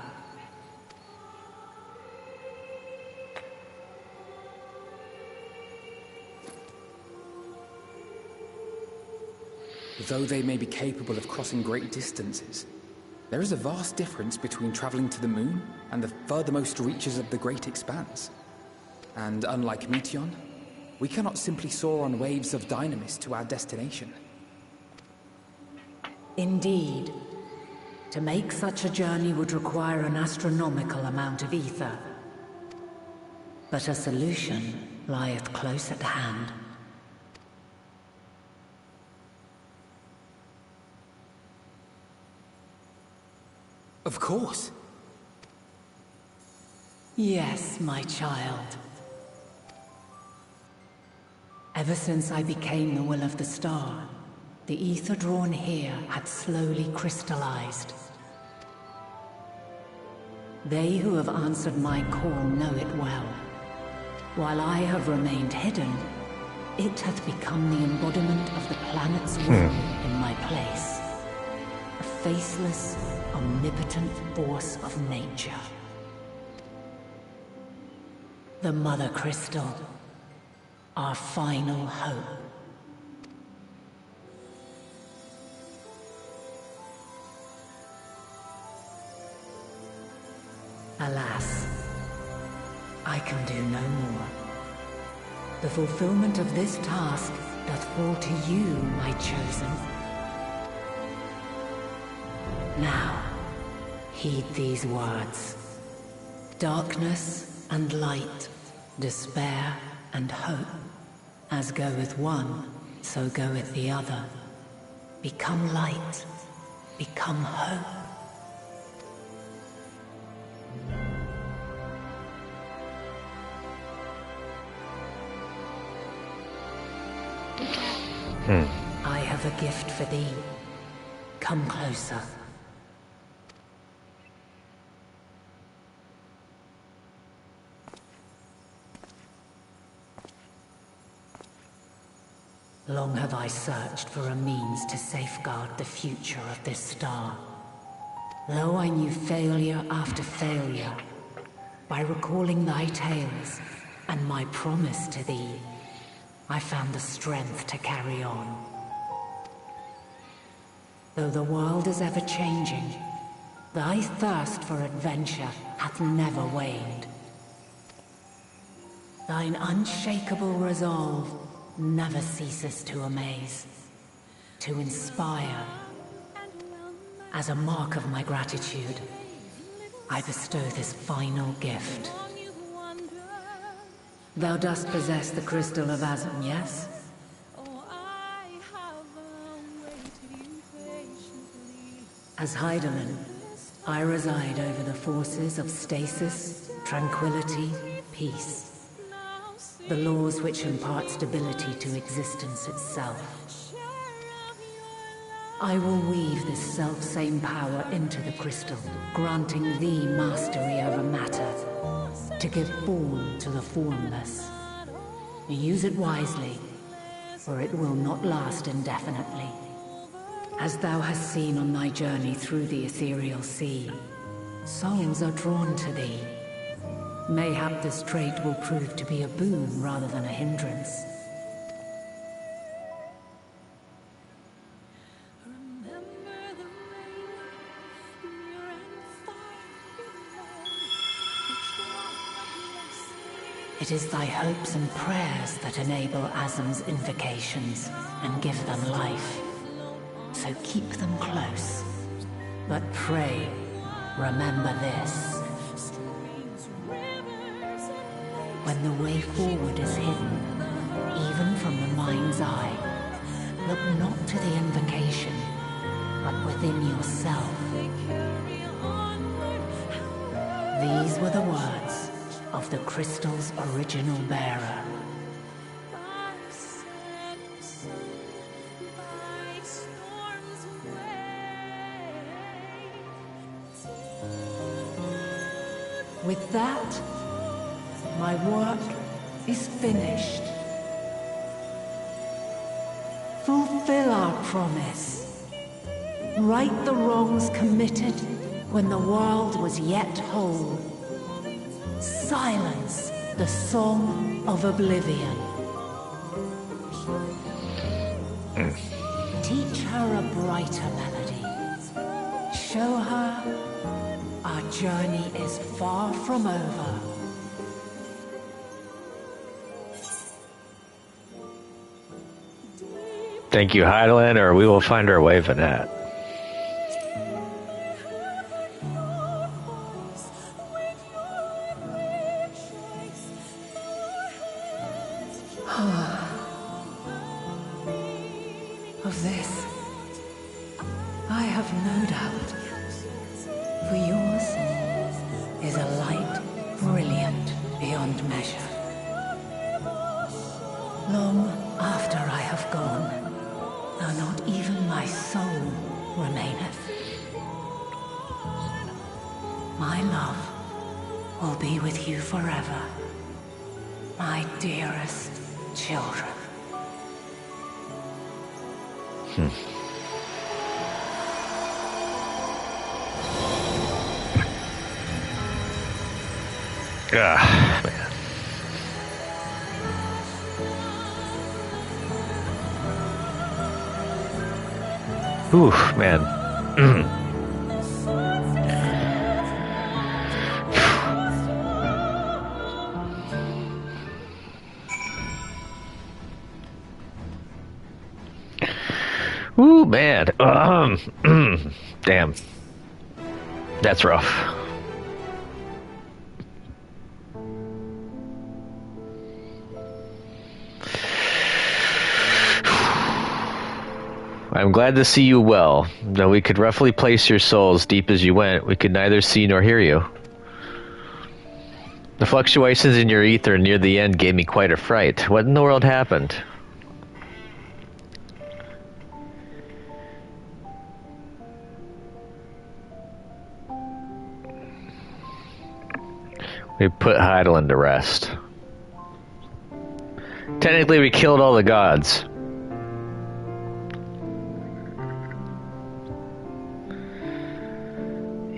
Though they may be capable of crossing great distances, there is a vast difference between traveling to the moon and the furthermost reaches of the great expanse. And unlike Meteion, we cannot simply soar on waves of Dynamis to our destination. Indeed. To make such a journey would require an astronomical amount of ether. But a solution lieth close at hand. Of course. Yes, my child. Ever since I became the will of the star, the ether drawn here had slowly crystallized. They who have answered my call know it well. While I have remained hidden, it hath become the embodiment of the planet's will in my place. A faceless, omnipotent force of nature. The Mother Crystal, our final hope. Alas, I can do no more. The fulfillment of this task doth fall to you, my chosen. Now, heed these words. Darkness and light, despair and hope. As goeth one, so goeth the other. Become light, become hope. I have a gift for thee. Come closer. Long have I searched for a means to safeguard the future of this star. Though I knew failure after failure, by recalling thy tales and my promise to thee, I found the strength to carry on. Though the world is ever changing, thy thirst for adventure hath never waned. Thine unshakable resolve never ceases to amaze, to inspire. As a mark of my gratitude, I bestow this final gift. Thou dost possess the Crystal of Azum, yes? As Heidelin, I reside over the forces of stasis, tranquility, peace. The laws which impart stability to existence itself. I will weave this self-same power into the crystal, granting thee mastery over matter, to give form to the formless. Use it wisely, for it will not last indefinitely. As thou hast seen on thy journey through the ethereal sea, souls are drawn to thee. Mayhap this trait will prove to be a boon rather than a hindrance. It is thy hopes and prayers that enable Azum's invocations and give them life. So keep them close. But pray, remember this. When the way forward is hidden, even from the mind's eye, look not to the invocation, but within yourself. These were the words of the crystal's original bearer. With that, my work is finished. Fulfill our promise. Right the wrongs committed when the world was yet whole. Silence the song of oblivion. Teach her a brighter melody. Show her our journey is far from over. Thank you, Heidelin, or we will find our way, Vanette. Of this, I have no doubt. For yours is a light brilliant beyond measure. Long after I have gone, though not even my soul remaineth, my love will be with you forever, my dearest children. Ah, man. Oof, man. Ooh, man. Damn. That's rough. I'm glad to see you well. Though we could roughly place your soul as deep as you went, we could neither see nor hear you. The fluctuations in your ether near the end gave me quite a fright. What in the world happened? We put Heidelin to rest. Technically, we killed all the gods.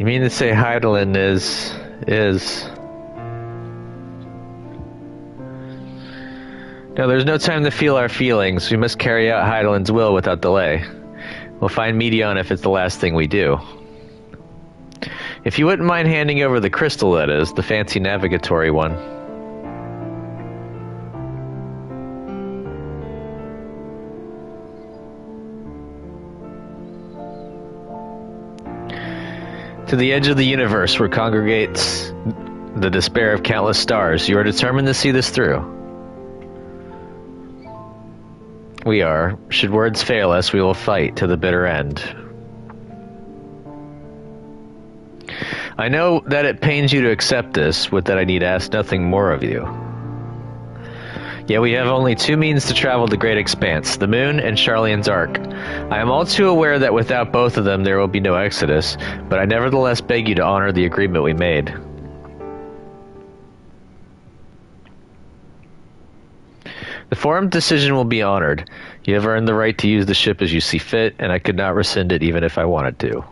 You mean to say Hydaelyn is... No, there's no time to feel our feelings. We must carry out Hydaelyn's will without delay. We'll find Meteion if it's the last thing we do. If you wouldn't mind handing over the crystal, that is, the fancy navigatory one. To the edge of the universe where congregates the despair of countless stars, you are determined to see this through. We are. Should words fail us, we will fight to the bitter end. I know that it pains you to accept this, with that I need ask nothing more of you. Yet we have only two means to travel the great expanse, the moon and Sharlayan's Ark. I am all too aware that without both of them there will be no exodus, but I nevertheless beg you to honor the agreement we made. The formed decision will be honored. You have earned the right to use the ship as you see fit, and I could not rescind it even if I wanted to.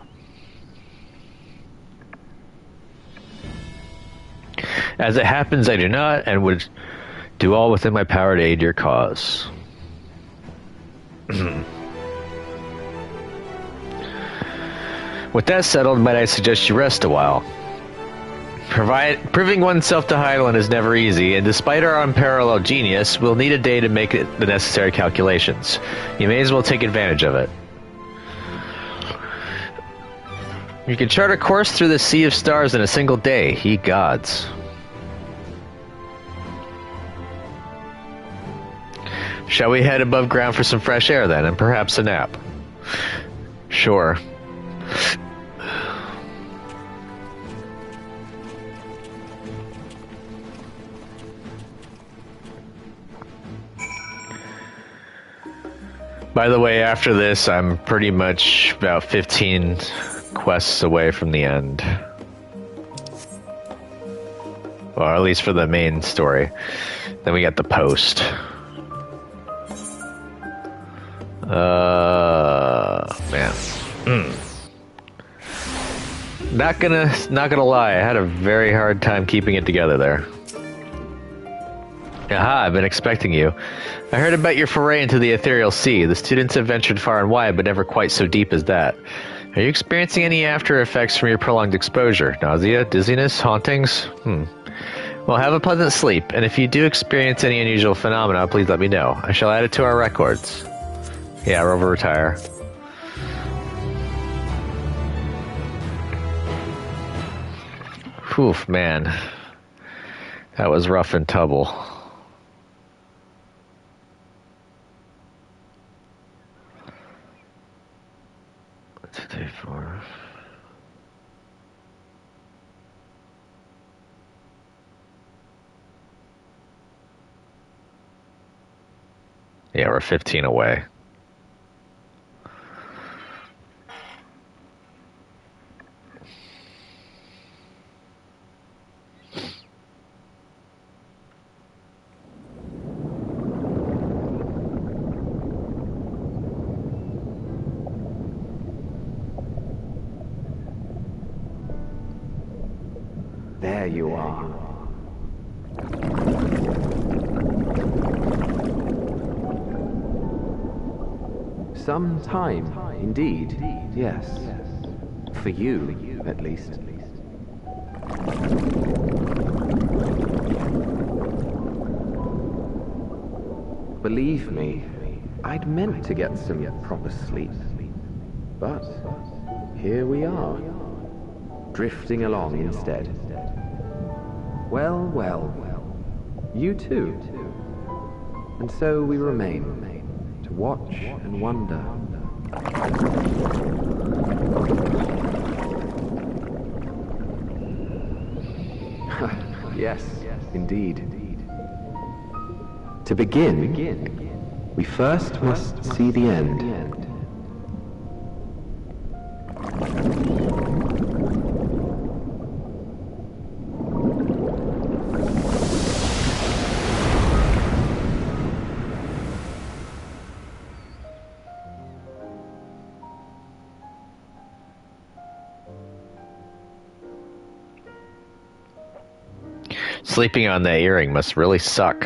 As it happens, I do not, and would do all within my power to aid your cause. With that settled, might I suggest you rest a while? Proving oneself to Hydaelyn is never easy, and despite our unparalleled genius, we'll need a day to make the necessary calculations. You may as well take advantage of it. You can chart a course through the sea of stars in a single day, ye gods. Shall we head above ground for some fresh air then, and perhaps a nap? Sure. By the way, after this, I'm pretty much about 15 quests away from the end. Well, at least for the main story. Then we got the post. Man. Not gonna lie, I had a very hard time keeping it together there. Aha, I've been expecting you. I heard about your foray into the ethereal sea. The students have ventured far and wide, but never quite so deep as that. Are you experiencing any after effects from your prolonged exposure? Nausea, dizziness, hauntings? Well, have a pleasant sleep, and if you do experience any unusual phenomena, please let me know. I shall add it to our records. Yeah, Rover retire. Whew, man. That was rough and tumble. Day 4. Yeah, we're 15 away. There you are. Some time, indeed, yes. For you, at least. Believe me, I'd meant to get some proper sleep. But here we are, drifting along instead. Well, well, you too. And so we remain, to watch and wonder. Yes, indeed. To begin, we first must see the end. Sleeping on that earring must really suck.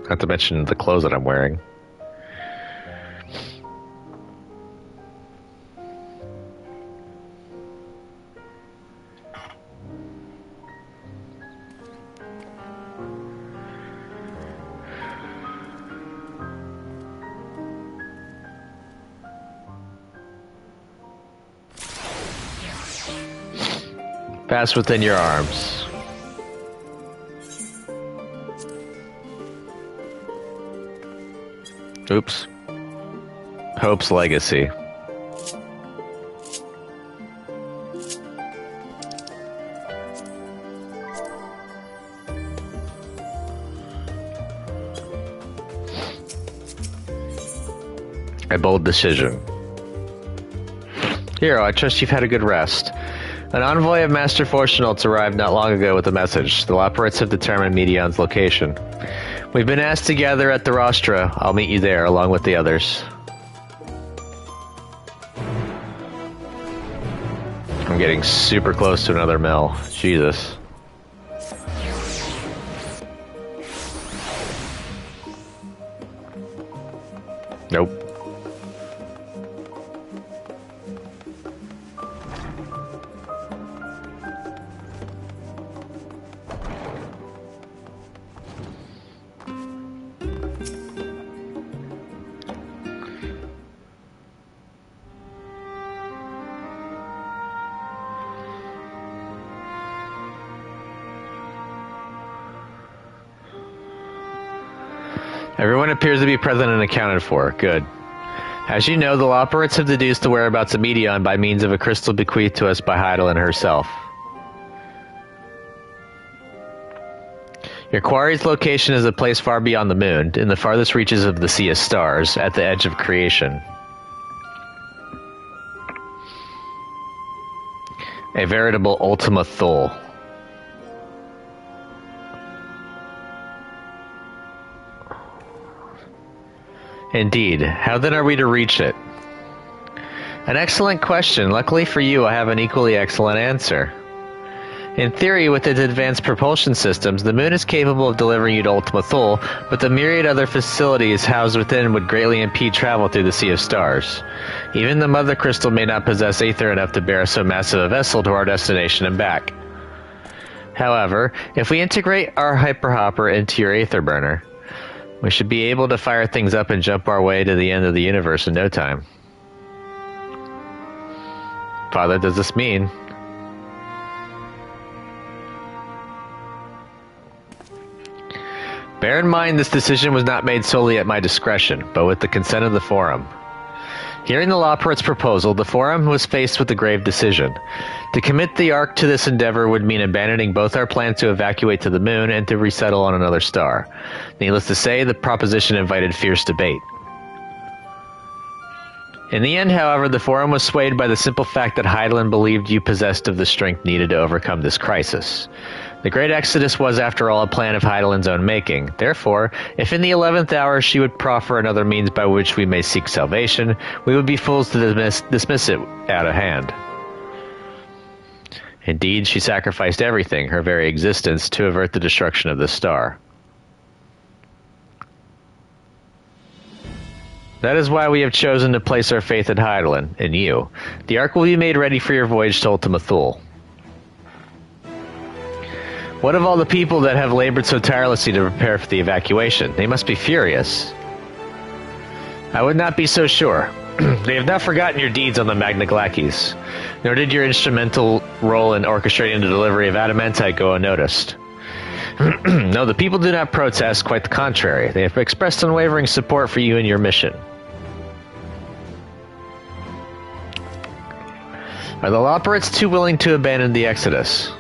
Not to mention the clothes that I'm wearing. Pass within your arms. Oops. Hope's legacy. A bold decision. Hero, I trust you've had a good rest. An envoy of Master Fortunal's arrived not long ago with a message. The Loperates have determined Medion's location. We've been asked to gather at the Rostra. I'll meet you there, along with the others. I'm getting super close to another mill. Jesus. Nope. Everyone appears to be present and accounted for. Good. As you know, the Loperates have deduced the whereabouts of Medion by means of a crystal bequeathed to us by Hydaelyn herself. Your quarry's location is a place far beyond the moon, in the farthest reaches of the Sea of Stars, at the edge of creation. A veritable Ultima Thule. Indeed. How then are we to reach it? An excellent question. Luckily for you, I have an equally excellent answer. In theory, with its advanced propulsion systems, the moon is capable of delivering you to Ultima Thule, but the myriad other facilities housed within would greatly impede travel through the Sea of Stars. Even the Mother Crystal may not possess aether enough to bear so massive a vessel to our destination and back. However, if we integrate our hyperhopper into your aether burner, we should be able to fire things up and jump our way to the end of the universe in no time. Father, does this mean? Bear in mind this decision was not made solely at my discretion, but with the consent of the Forum. Hearing the Loperate's proposal, the Forum was faced with a grave decision. To commit the Ark to this endeavor would mean abandoning both our plans to evacuate to the moon and to resettle on another star. Needless to say, the proposition invited fierce debate. In the end, however, the Forum was swayed by the simple fact that Hydaelyn believed you possessed of the strength needed to overcome this crisis. The Great Exodus was, after all, a plan of Hydaelyn's own making. Therefore, if in the 11th hour she would proffer another means by which we may seek salvation, we would be fools to dismiss it out of hand. Indeed, she sacrificed everything, her very existence, to avert the destruction of the star. That is why we have chosen to place our faith in Hydaelyn, in you. The Ark will be made ready for your voyage to Ultima Thule. What of all the people that have labored so tirelessly to prepare for the evacuation? They must be furious. I would not be so sure. They have not forgotten your deeds on the Magna Glacies, nor did your instrumental role in orchestrating the delivery of adamantite go unnoticed. No, the people do not protest, quite the contrary. They have expressed unwavering support for you and your mission. Are the Loperates too willing to abandon the Exodus?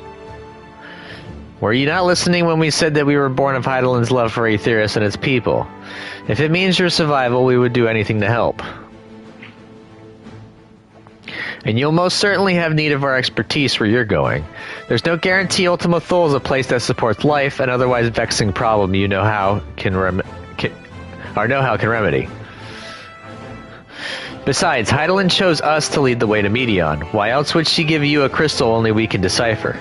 Were you not listening when we said that we were born of Hydaelyn's love for Aetheris and its people? If it means your survival, we would do anything to help. And you'll most certainly have need of our expertise where you're going. There's no guarantee Ultima Thule is a place that supports life, an otherwise vexing problem you know how can remedy. Besides, Hydaelyn chose us to lead the way to Medion. Why else would she give you a crystal only we can decipher?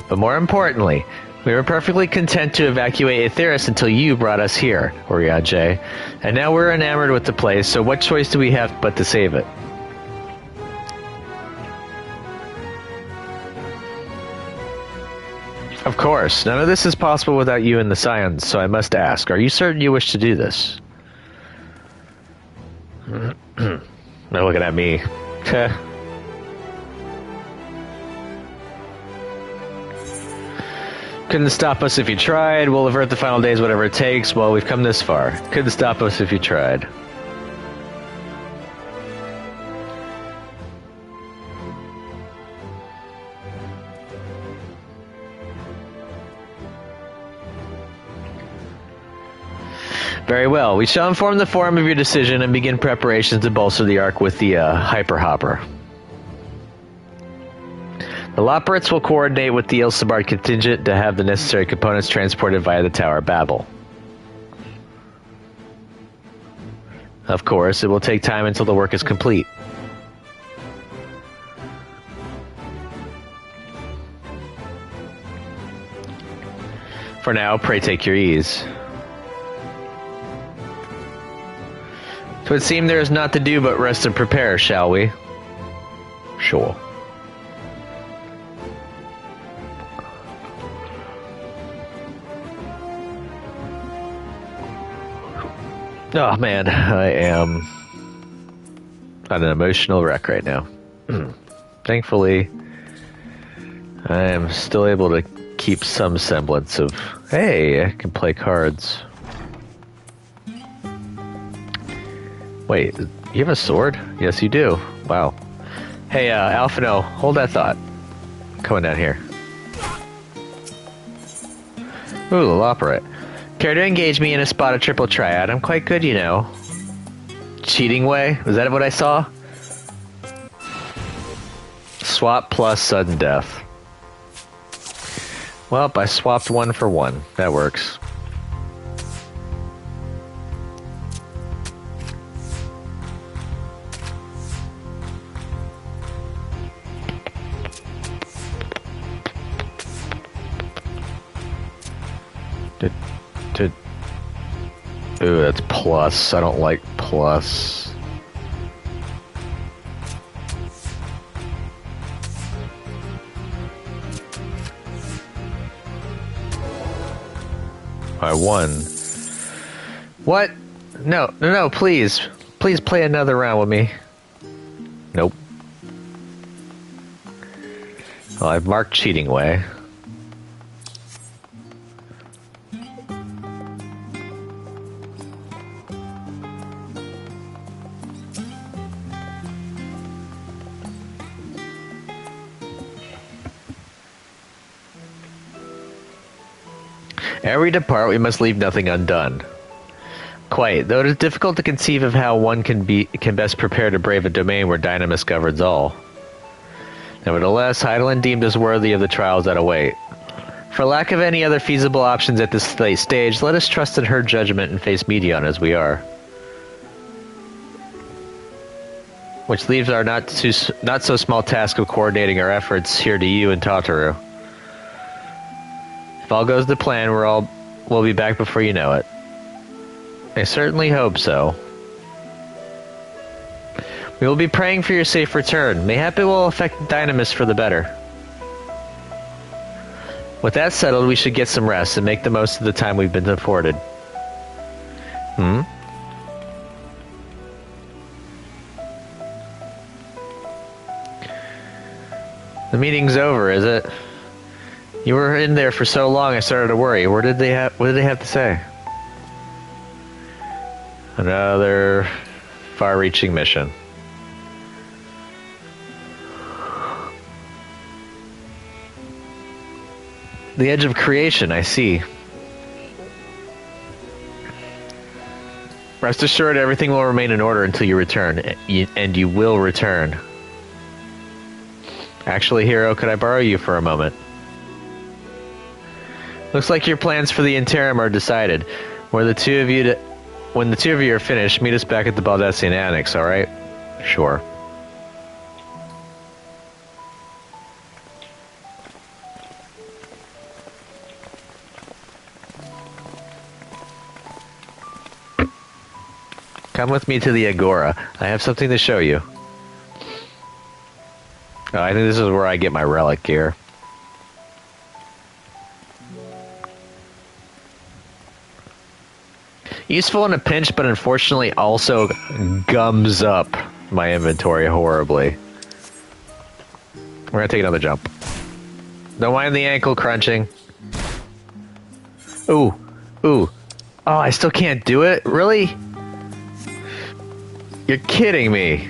But more importantly, we were perfectly content to evacuate Aetheris until you brought us here, Oriaje. And now we're enamored with the place, so what choice do we have but to save it? Of course, none of this is possible without you and the Scions, so I must ask, are you certain you wish to do this? They're looking at me. Couldn't stop us if you tried. We'll avert the final days, whatever it takes. Well, we've come this far. Couldn't stop us if you tried. Very well. We shall inform the Forum of your decision and begin preparations to bolster the Ark with the Hyper Hopper. The Loporrits will coordinate with the Ilsabard contingent to have the necessary components transported via the Tower Babel. Of course, it will take time until the work is complete. For now, pray take your ease. So it seems there is naught to do but rest and prepare, shall we? Sure. Oh man, I am on an emotional wreck right now. Thankfully, I am still able to keep some semblance of, hey, I can play cards. Wait, you have a sword? Yes, you do. Wow. Hey, Alphino, hold that thought. Coming down here. Ooh, the Loporrit. Care to engage me in a spot of triple triad? I'm quite good, you know. Cheating way? Was that what I saw? Swap plus sudden death. Well, I swapped one for one. That works. Ooh, that's plus. I don't like plus. I won. What? No, please. Please play another round with me. Nope. Well, I've marked cheating way. Ere we depart, we must leave nothing undone. Quite, though it is difficult to conceive of how one can best prepare to brave a domain where Dynamis governs all. Nevertheless, Hydaelyn deemed us worthy of the trials that await. For lack of any other feasible options at this late stage, let us trust in her judgment and face Meteion as we are. Which leaves our not so small task of coordinating our efforts here to you and Tataru. If all goes to plan, we'll be back before you know it. I certainly hope so. We will be praying for your safe return. Mayhap it will affect Dynamis for the better. With that settled, we should get some rest and make the most of the time we've been afforded. The meeting's over, is it? You were in there for so long, I started to worry. What did they have to say? Another far-reaching mission. The edge of creation, I see. Rest assured, everything will remain in order until you return, and you will return. Actually, Hero, could I borrow you for a moment? Looks like your plans for the interim are decided. When the two of you are finished, meet us back at the Baldesion Annex, alright? Sure. Come with me to the Agora. I have something to show you. Oh, I think this is where I get my relic gear. Useful in a pinch, but unfortunately also gums up my inventory horribly. We're gonna take another jump. Don't mind the ankle crunching. Ooh. Ooh. Oh, I still can't do it? Really? You're kidding me.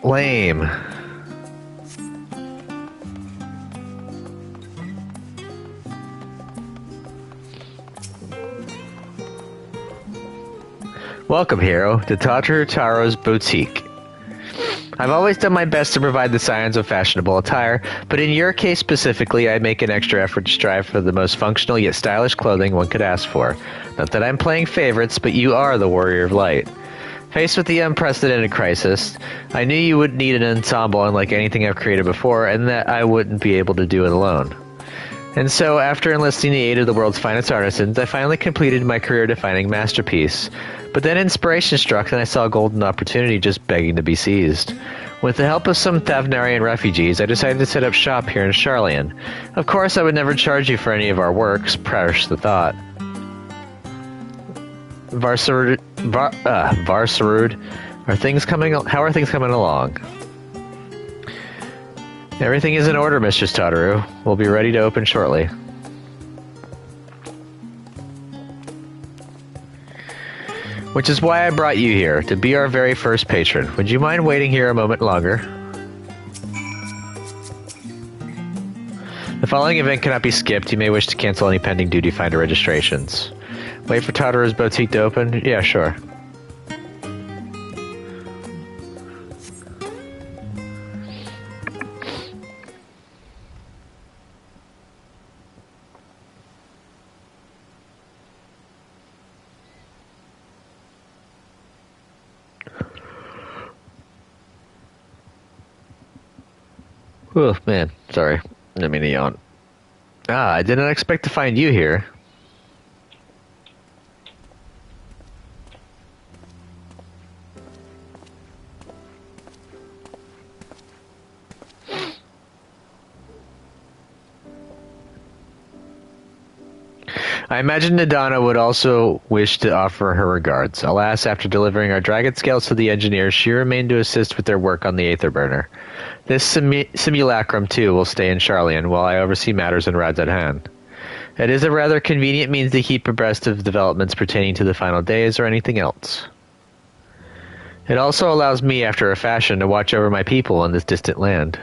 Lame. Welcome, hero, to Taro's boutique. I've always done my best to provide the science of fashionable attire, but in your case specifically, I make an extra effort to strive for the most functional yet stylish clothing one could ask for. Not that I'm playing favorites, but you are the warrior of light. Faced with the unprecedented crisis, I knew you would need an ensemble unlike anything I've created before, and that I wouldn't be able to do it alone. And so, after enlisting the aid of the world's finest artisans, I finally completed my career-defining masterpiece. But then inspiration struck and I saw a golden opportunity just begging to be seized. With the help of some Thavnarian refugees, I decided to set up shop here in Sharlayan. Of course, I would never charge you for any of our works, perish the thought. Varsarud, how are things coming along? Everything is in order, Mistress Tataru. We'll be ready to open shortly. Which is why I brought you here, to be our very first patron. Would you mind waiting here a moment longer? The following event cannot be skipped. You may wish to cancel any pending duty finder registrations. Wait for Tataru's boutique to open? Yeah, sure. Oh, man. Sorry. I mean to yawn. I did not expect to find you here. I imagine Nadana would also wish to offer her regards. Alas, after delivering our dragon scales to the engineers, she remained to assist with their work on the Aether Burner. This simulacrum, too, will stay in Sharlayan while I oversee matters in Radzat hand. It is a rather convenient means to keep abreast of developments pertaining to the final days or anything else. It also allows me, after a fashion, to watch over my people in this distant land.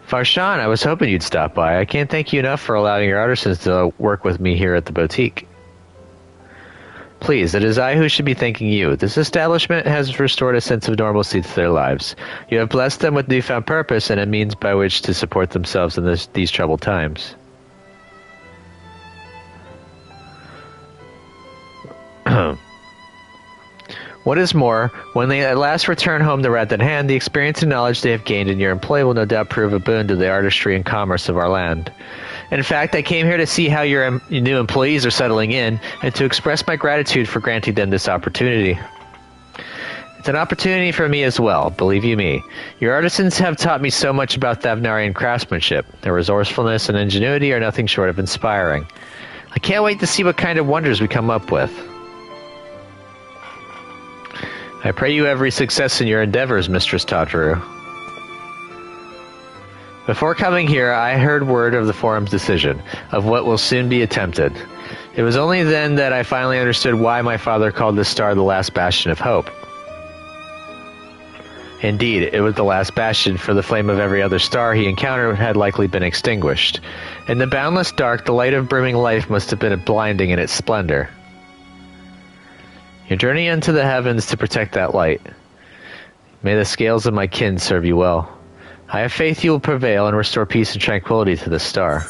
Farshan, I was hoping you'd stop by. I can't thank you enough for allowing your artisans to work with me here at the boutique. Please, it is I who should be thanking you. This establishment has restored a sense of normalcy to their lives. You have blessed them with newfound purpose and a means by which to support themselves in these troubled times. What is more, when they at last return home to Radzat hand, the experience and knowledge they have gained in your employ will no doubt prove a boon to the artistry and commerce of our land. In fact, I came here to see how your new employees are settling in, and to express my gratitude for granting them this opportunity. It's an opportunity for me as well, believe you me. Your artisans have taught me so much about Thavnarian craftsmanship. Their resourcefulness and ingenuity are nothing short of inspiring. I can't wait to see what kind of wonders we come up with. I pray you every success in your endeavors, Mistress Tataru. Before coming here, I heard word of the Forum's decision, of what will soon be attempted. It was only then that I finally understood why my father called this star the last bastion of hope. Indeed, it was the last bastion, for the flame of every other star he encountered had likely been extinguished. In the boundless dark, the light of brimming life must have been blinding in its splendor. You journey into the heavens to protect that light. May the scales of my kin serve you well. I have faith you will prevail and restore peace and tranquility to this star.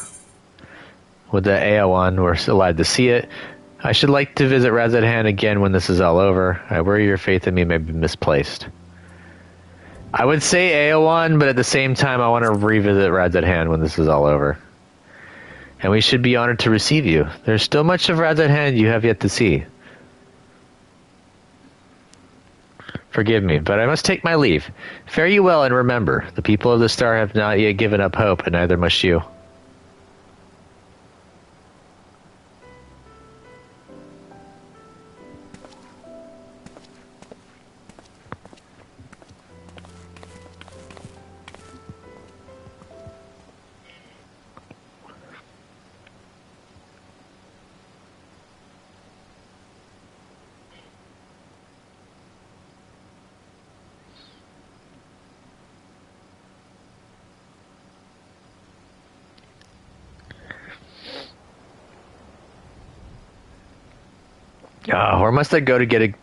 Would that Aowan were alive to see it. I should like to visit Radzat again when this is all over. I worry your faith in me may be misplaced. I would say Aowan, but at the same time, I want to revisit Rad's at Hand when this is all over. And we should be honored to receive you. There's still much of Rad's at Hand you have yet to see. Forgive me, but I must take my leave. Fare you well, and remember, the people of the star have not yet given up hope, and neither must you. Where must I go to get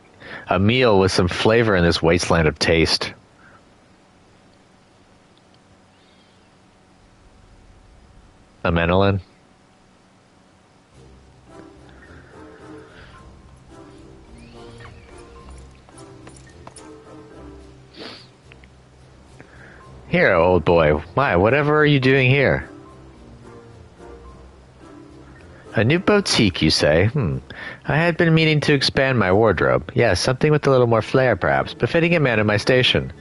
a meal with some flavor in this wasteland of taste? Amenolin? Here, old boy. My, whatever are you doing here? A new boutique, you say? I had been meaning to expand my wardrobe. Yes, something with a little more flair, perhaps, befitting a man of my station.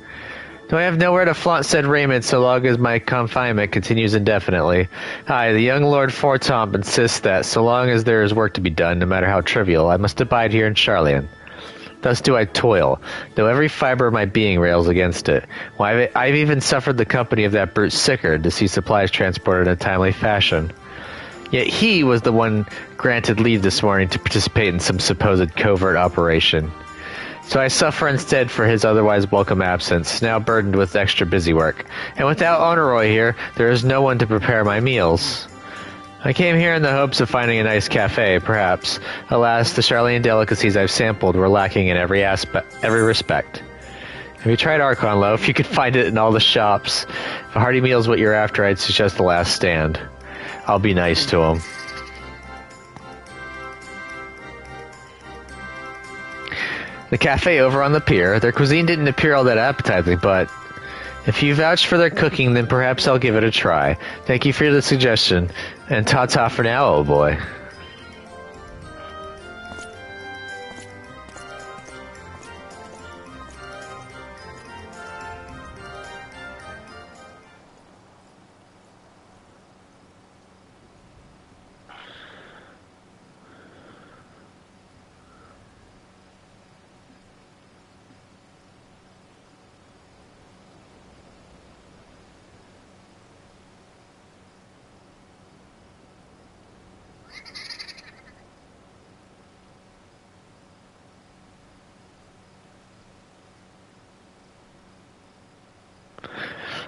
Though I have nowhere to flaunt said raiment so long as my confinement continues indefinitely. Aye, the young Lord Fortomp insists that, so long as there is work to be done, no matter how trivial, I must abide here in Charlian. Thus do I toil, though every fiber of my being rails against it. Why, I've even suffered the company of that brute Sickard to see supplies transported in a timely fashion. Yet he was the one granted leave this morning to participate in some supposed covert operation. So I suffer instead for his otherwise welcome absence, now burdened with extra busy work. And without Oneroy here, there is no one to prepare my meals. I came here in the hopes of finding a nice cafe, perhaps. Alas, the Charlian delicacies I've sampled were lacking in every respect. Have you tried Archon loaf? You could find it in all the shops. If a hearty meal is what you're after, I'd suggest The Last Stand. I'll be nice to him. The cafe over on the pier. Their cuisine didn't appear all that appetizing, but if you vouch for their cooking, then perhaps I'll give it a try. Thank you for the suggestion, and ta-ta for now, old boy.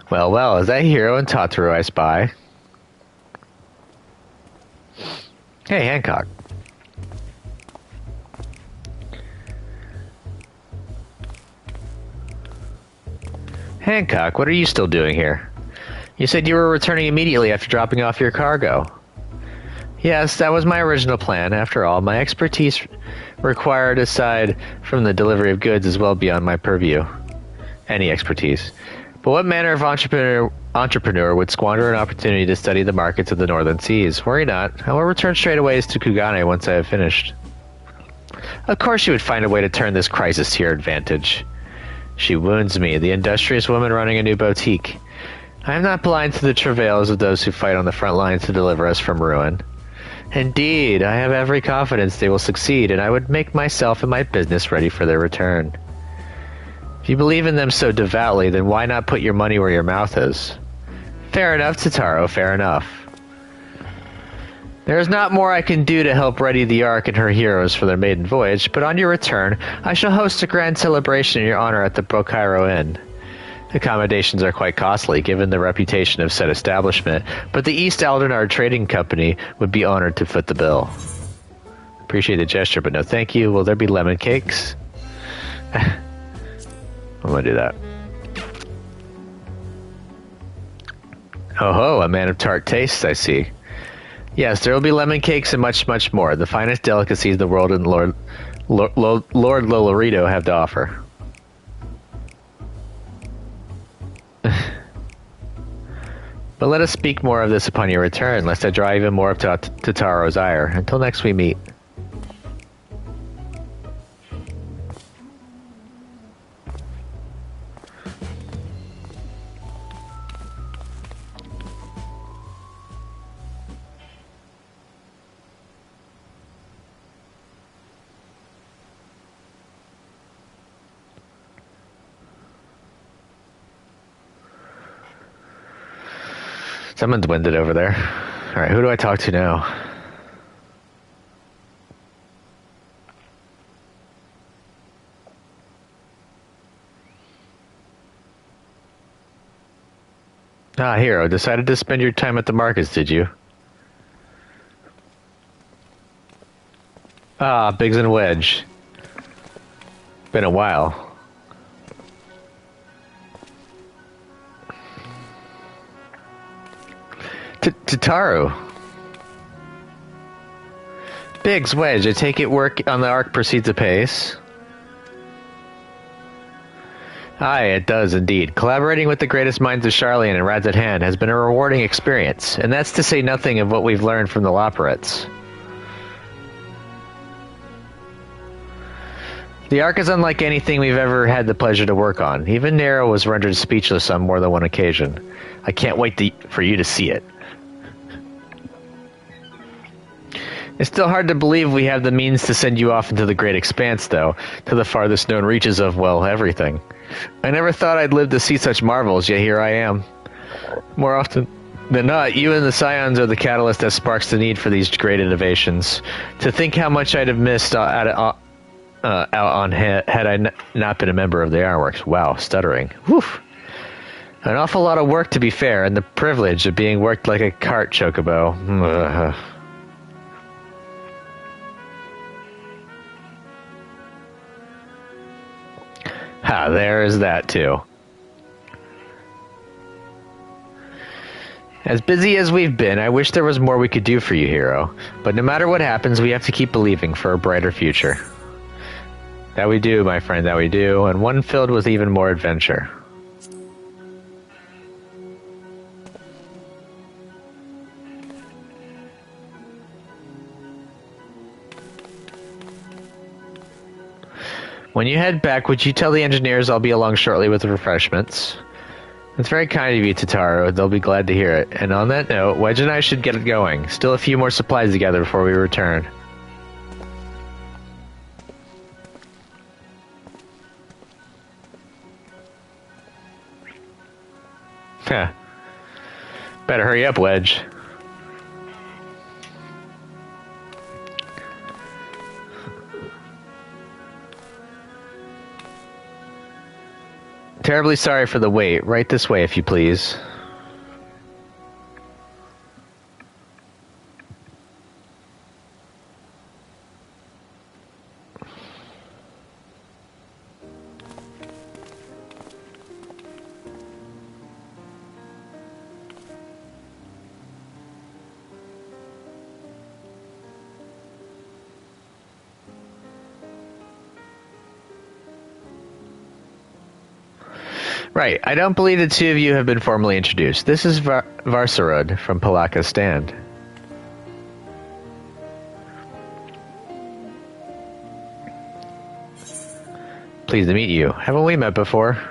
Well, well, is that Hero and Tataru I spy? Hey, Hancock. Hancock, what are you still doing here? You said you were returning immediately after dropping off your cargo. Yes, that was my original plan. After all, my expertise required aside from the delivery of goods is well beyond my purview. Any expertise. But what manner of entrepreneur would squander an opportunity to study the markets of the northern seas? Worry not. I will return straight away to Kugane once I have finished. Of course you would find a way to turn this crisis to your advantage. She wounds me, the industrious woman running a new boutique. I am not blind to the travails of those who fight on the front lines to deliver us from ruin. Indeed, I have every confidence they will succeed, and I would make myself and my business ready for their return. If you believe in them so devoutly, then why not put your money where your mouth is? Fair enough, Tataru, fair enough. There is not more I can do to help ready the Ark and her heroes for their maiden voyage, but on your return, I shall host a grand celebration in your honor at the Bokairo Inn. Accommodations are quite costly, given the reputation of said establishment, but the East Aldenard Trading Company would be honored to foot the bill. Appreciate the gesture, but no thank you. Will there be lemon cakes? I'm gonna do that. Ho ho, a man of tart tastes, I see. Yes, there will be lemon cakes and much, much more. The finest delicacies the world and Lord Lolorito have to offer. But let us speak more of this upon your return, lest I draw even more to Taro's ire. Until next we meet. Someone's winded over there. Alright, who do I talk to now? Ah, Hero, decided to spend your time at the markets, did you? Ah, Biggs and Wedge. Been a while. Tataru. Biggs, Wedge, I take it work on the Ark proceeds apace. Aye, it does indeed. Collaborating with the greatest minds of Sharlayan and Rad's at Hand has been a rewarding experience, and that's to say nothing of what we've learned from the Loporrits. The Ark is unlike anything we've ever had the pleasure to work on. Even Nero was rendered speechless on more than one occasion. I can't wait for you to see it. It's still hard to believe we have the means to send you off into the great expanse, though, to the farthest known reaches of, well, everything. I never thought I'd live to see such marvels, yet here I am. More often than not, you and the Scions are the catalyst that sparks the need for these great innovations. To think how much I'd have missed out on had I not been a member of the Ironworks. Wow, stuttering. Whew. An awful lot of work, to be fair, and the privilege of being worked like a cart chocobo. Ha, there is that too. As busy as we've been, I wish there was more we could do for you, Hero. But no matter what happens, we have to keep believing for a brighter future. That we do, my friend, that we do, and one filled with even more adventure. When you head back, would you tell the engineers I'll be along shortly with the refreshments? It's very kind of you, Tataru. They'll be glad to hear it. And on that note, Wedge and I should get it going. Still a few more supplies together before we return. Huh. Better hurry up, Wedge. Terribly sorry for the wait. Right this way, if you please. Right, I don't believe the two of you have been formally introduced. This is Varsarud from Palaka's Stand. Pleased to meet you. Haven't we met before?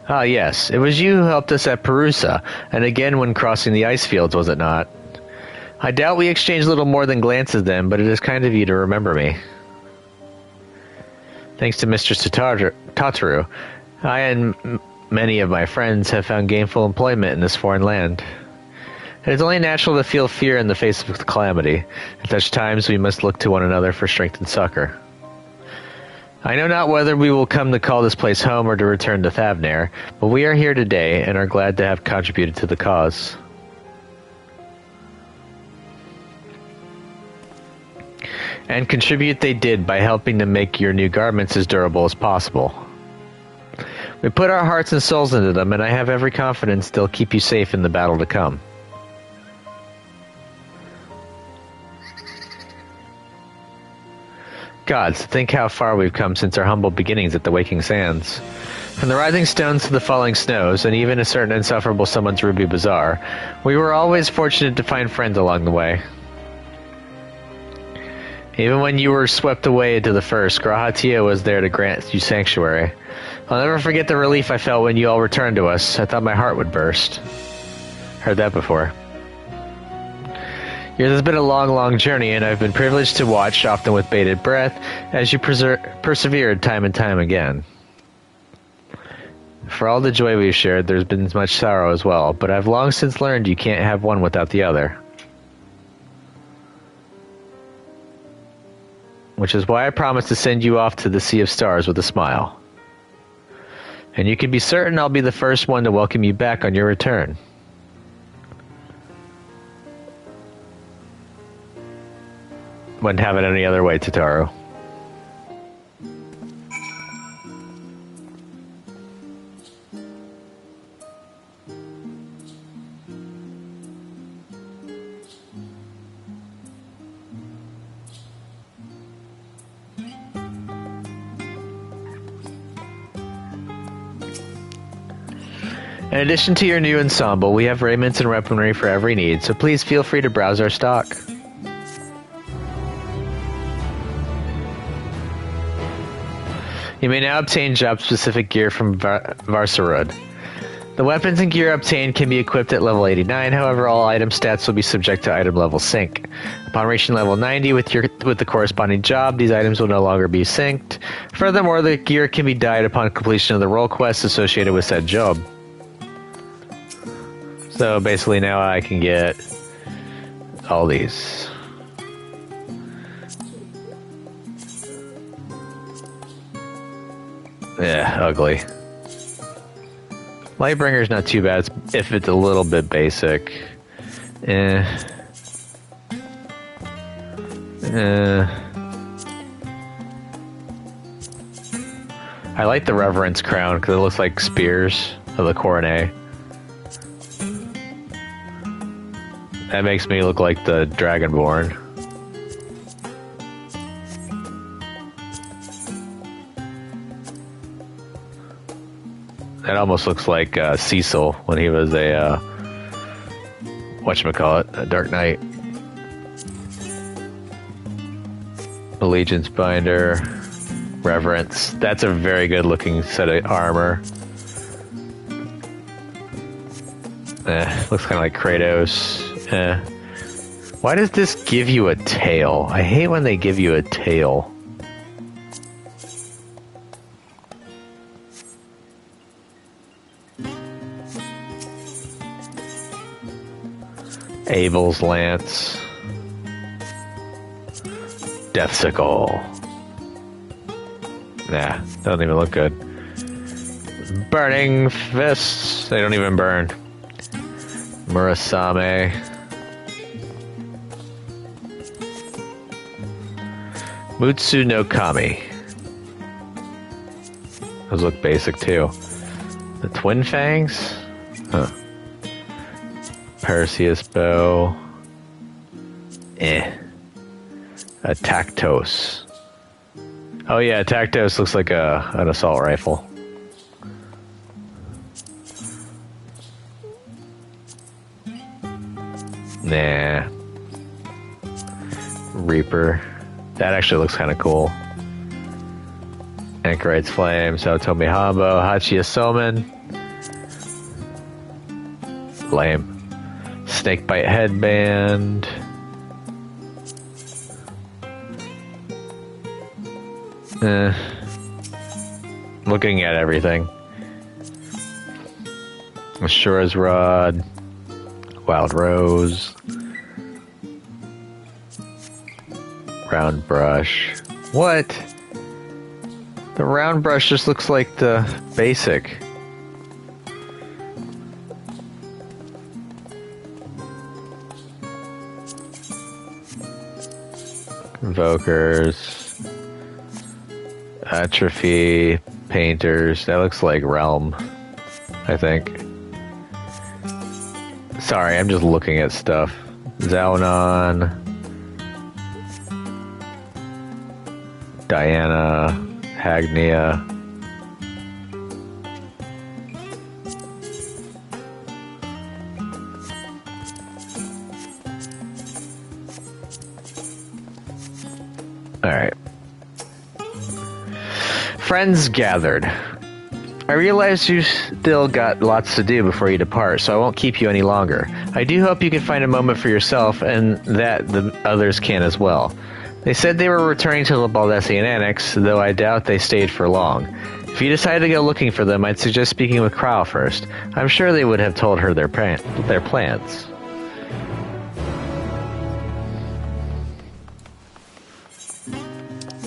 Ah, yes. It was you who helped us at Perusa, and again when crossing the ice fields, was it not? I doubt we exchanged little more than glances then, but it is kind of you to remember me. Thanks to Mr. Tataru, I and many of my friends have found gainful employment in this foreign land. It is only natural to feel fear in the face of calamity. At such times we must look to one another for strength and succor. I know not whether we will come to call this place home or to return to Thavnair, but we are here today and are glad to have contributed to the cause. And contribute they did by helping to make your new garments as durable as possible. We put our hearts and souls into them, and I have every confidence they'll keep you safe in the battle to come. Gods, think how far we've come since our humble beginnings at the Waking Sands. From the rising stones to the falling snows, and even a certain insufferable someone's Ruby Bazaar, we were always fortunate to find friends along the way. Even when you were swept away into the first, Grahatia was there to grant you sanctuary. I'll never forget the relief I felt when you all returned to us. I thought my heart would burst. Heard that before. Yours has been a long, long journey, and I've been privileged to watch, often with bated breath, as you persevered time and time again. For all the joy we've shared, there's been much sorrow as well, but I've long since learned you can't have one without the other. Which is why I promised to send you off to the Sea of Stars with a smile. And you can be certain I'll be the first one to welcome you back on your return. Wouldn't have it any other way, Tataru. In addition to your new ensemble, we have raiments and weaponry for every need, so please feel free to browse our stock. You may now obtain job-specific gear from Varsarud. The weapons and gear obtained can be equipped at level 89, however all item stats will be subject to item level sync. Upon reaching level 90 with the corresponding job, these items will no longer be synced. Furthermore, the gear can be dyed upon completion of the role quests associated with said job. So basically now I can get all these. Yeah, ugly. Lightbringer's not too bad if it's a little bit basic. I like the Reverence Crown because it looks like spears of the Coronet. That makes me look like the Dragonborn. That almost looks like Cecil when he was a whatchamacallit, a Dark Knight. Allegiance Binder, Reverence. That's a very good looking set of armor. Looks kind of like Kratos. Why does this give you a tail? I hate when they give you a tail. Abel's Lance. Death Sickle. Nah, doesn't even look good. Burning Fists. They don't even burn. Murasame. Mutsu no Kami. Those look basic too. The Twin Fangs? Huh. Perseus Bow. A Tactos. Oh yeah, a Tactos looks like an assault rifle. Nah. Reaper. That actually looks kind of cool. Anchorite's Flame, Saotomi Hambo, Hachiya Somen. Lame. Snakebite Headband. Looking at everything. Ashura's Rod. Wild Rose. Round Brush. What? The Round Brush just looks like the basic. Invokers. Atrophy. Painters. That looks like Realm, I think. Sorry, I'm just looking at stuff. Zaunon. Diana, Hagnia. Alright. Friends gathered. I realize you still got lots to do before you depart, so I won't keep you any longer. I do hope you can find a moment for yourself and that the others can as well. They said they were returning to the Baldessian Annex, though I doubt they stayed for long. If you decide to go looking for them, I'd suggest speaking with Kryle first. I'm sure they would have told her their plans.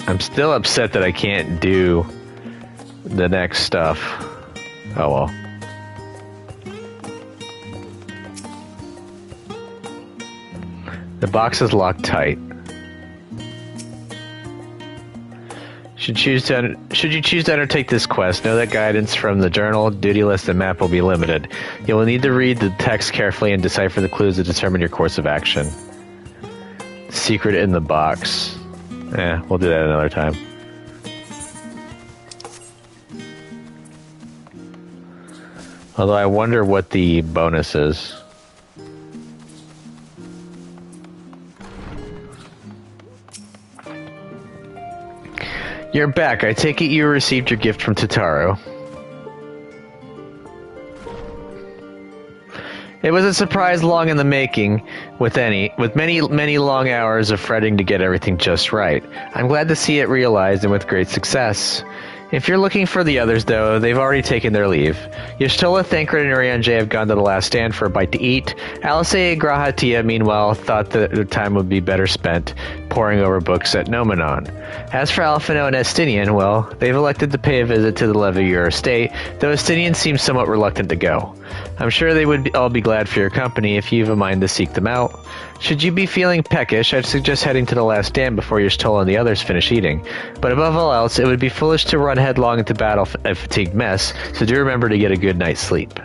I'm still upset that I can't do the next stuff. Oh well. The box is locked tight. Should you choose to undertake this quest, know that guidance from the journal, duty list, and map will be limited. You will need to read the text carefully and decipher the clues to determine your course of action. Secret in the box. We'll do that another time. Although I wonder what the bonus is. You're back. I take it you received your gift from Tataru. It was a surprise long in the making, with many long hours of fretting to get everything just right. I'm glad to see it realized and with great success. If you're looking for the others, though, they've already taken their leave. Yashtola, Thancred, and Urianger have gone to the last stand for a bite to eat. Alice and Grahatia, meanwhile, thought that their time would be better spent poring over books at Nomenon. As for Alphino and Estinian, well, they've elected to pay a visit to the Levier estate, though Estinian seems somewhat reluctant to go. I'm sure they would all be glad for your company if you've a mind to seek them out. Should you be feeling peckish, I'd suggest heading to the last stand before Yashtola and the others finish eating. But above all else, it would be foolish to run headlong into battle a fatigued mess, so do remember to get a good night's sleep.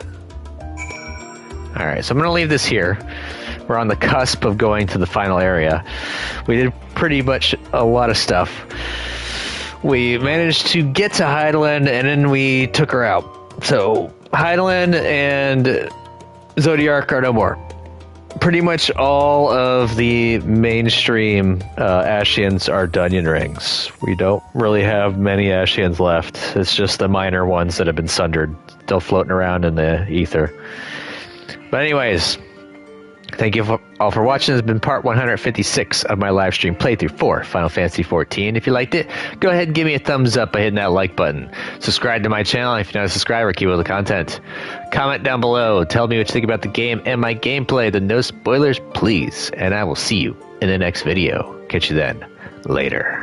Alright, so I'm going to leave this here. We're on the cusp of going to the final area. We did pretty much a lot of stuff. We managed to get to Heidelin, and then we took her out. So, Heidelin and Zodiark are no more. Pretty much all of the mainstream Ashians are Dunyan Rings. We don't really have many Ashians left. It's just the minor ones that have been sundered, still floating around in the ether. But anyways, thank you all for watching. This has been part 156 of my live stream playthrough for Final Fantasy XIV. If you liked it, go ahead and give me a thumbs up by hitting that like button. Subscribe to my channel if you're not a subscriber. Keep up with the content. Comment down below. Tell me what you think about the game and my gameplay. The no spoilers, please. And I will see you in the next video. Catch you then. Later.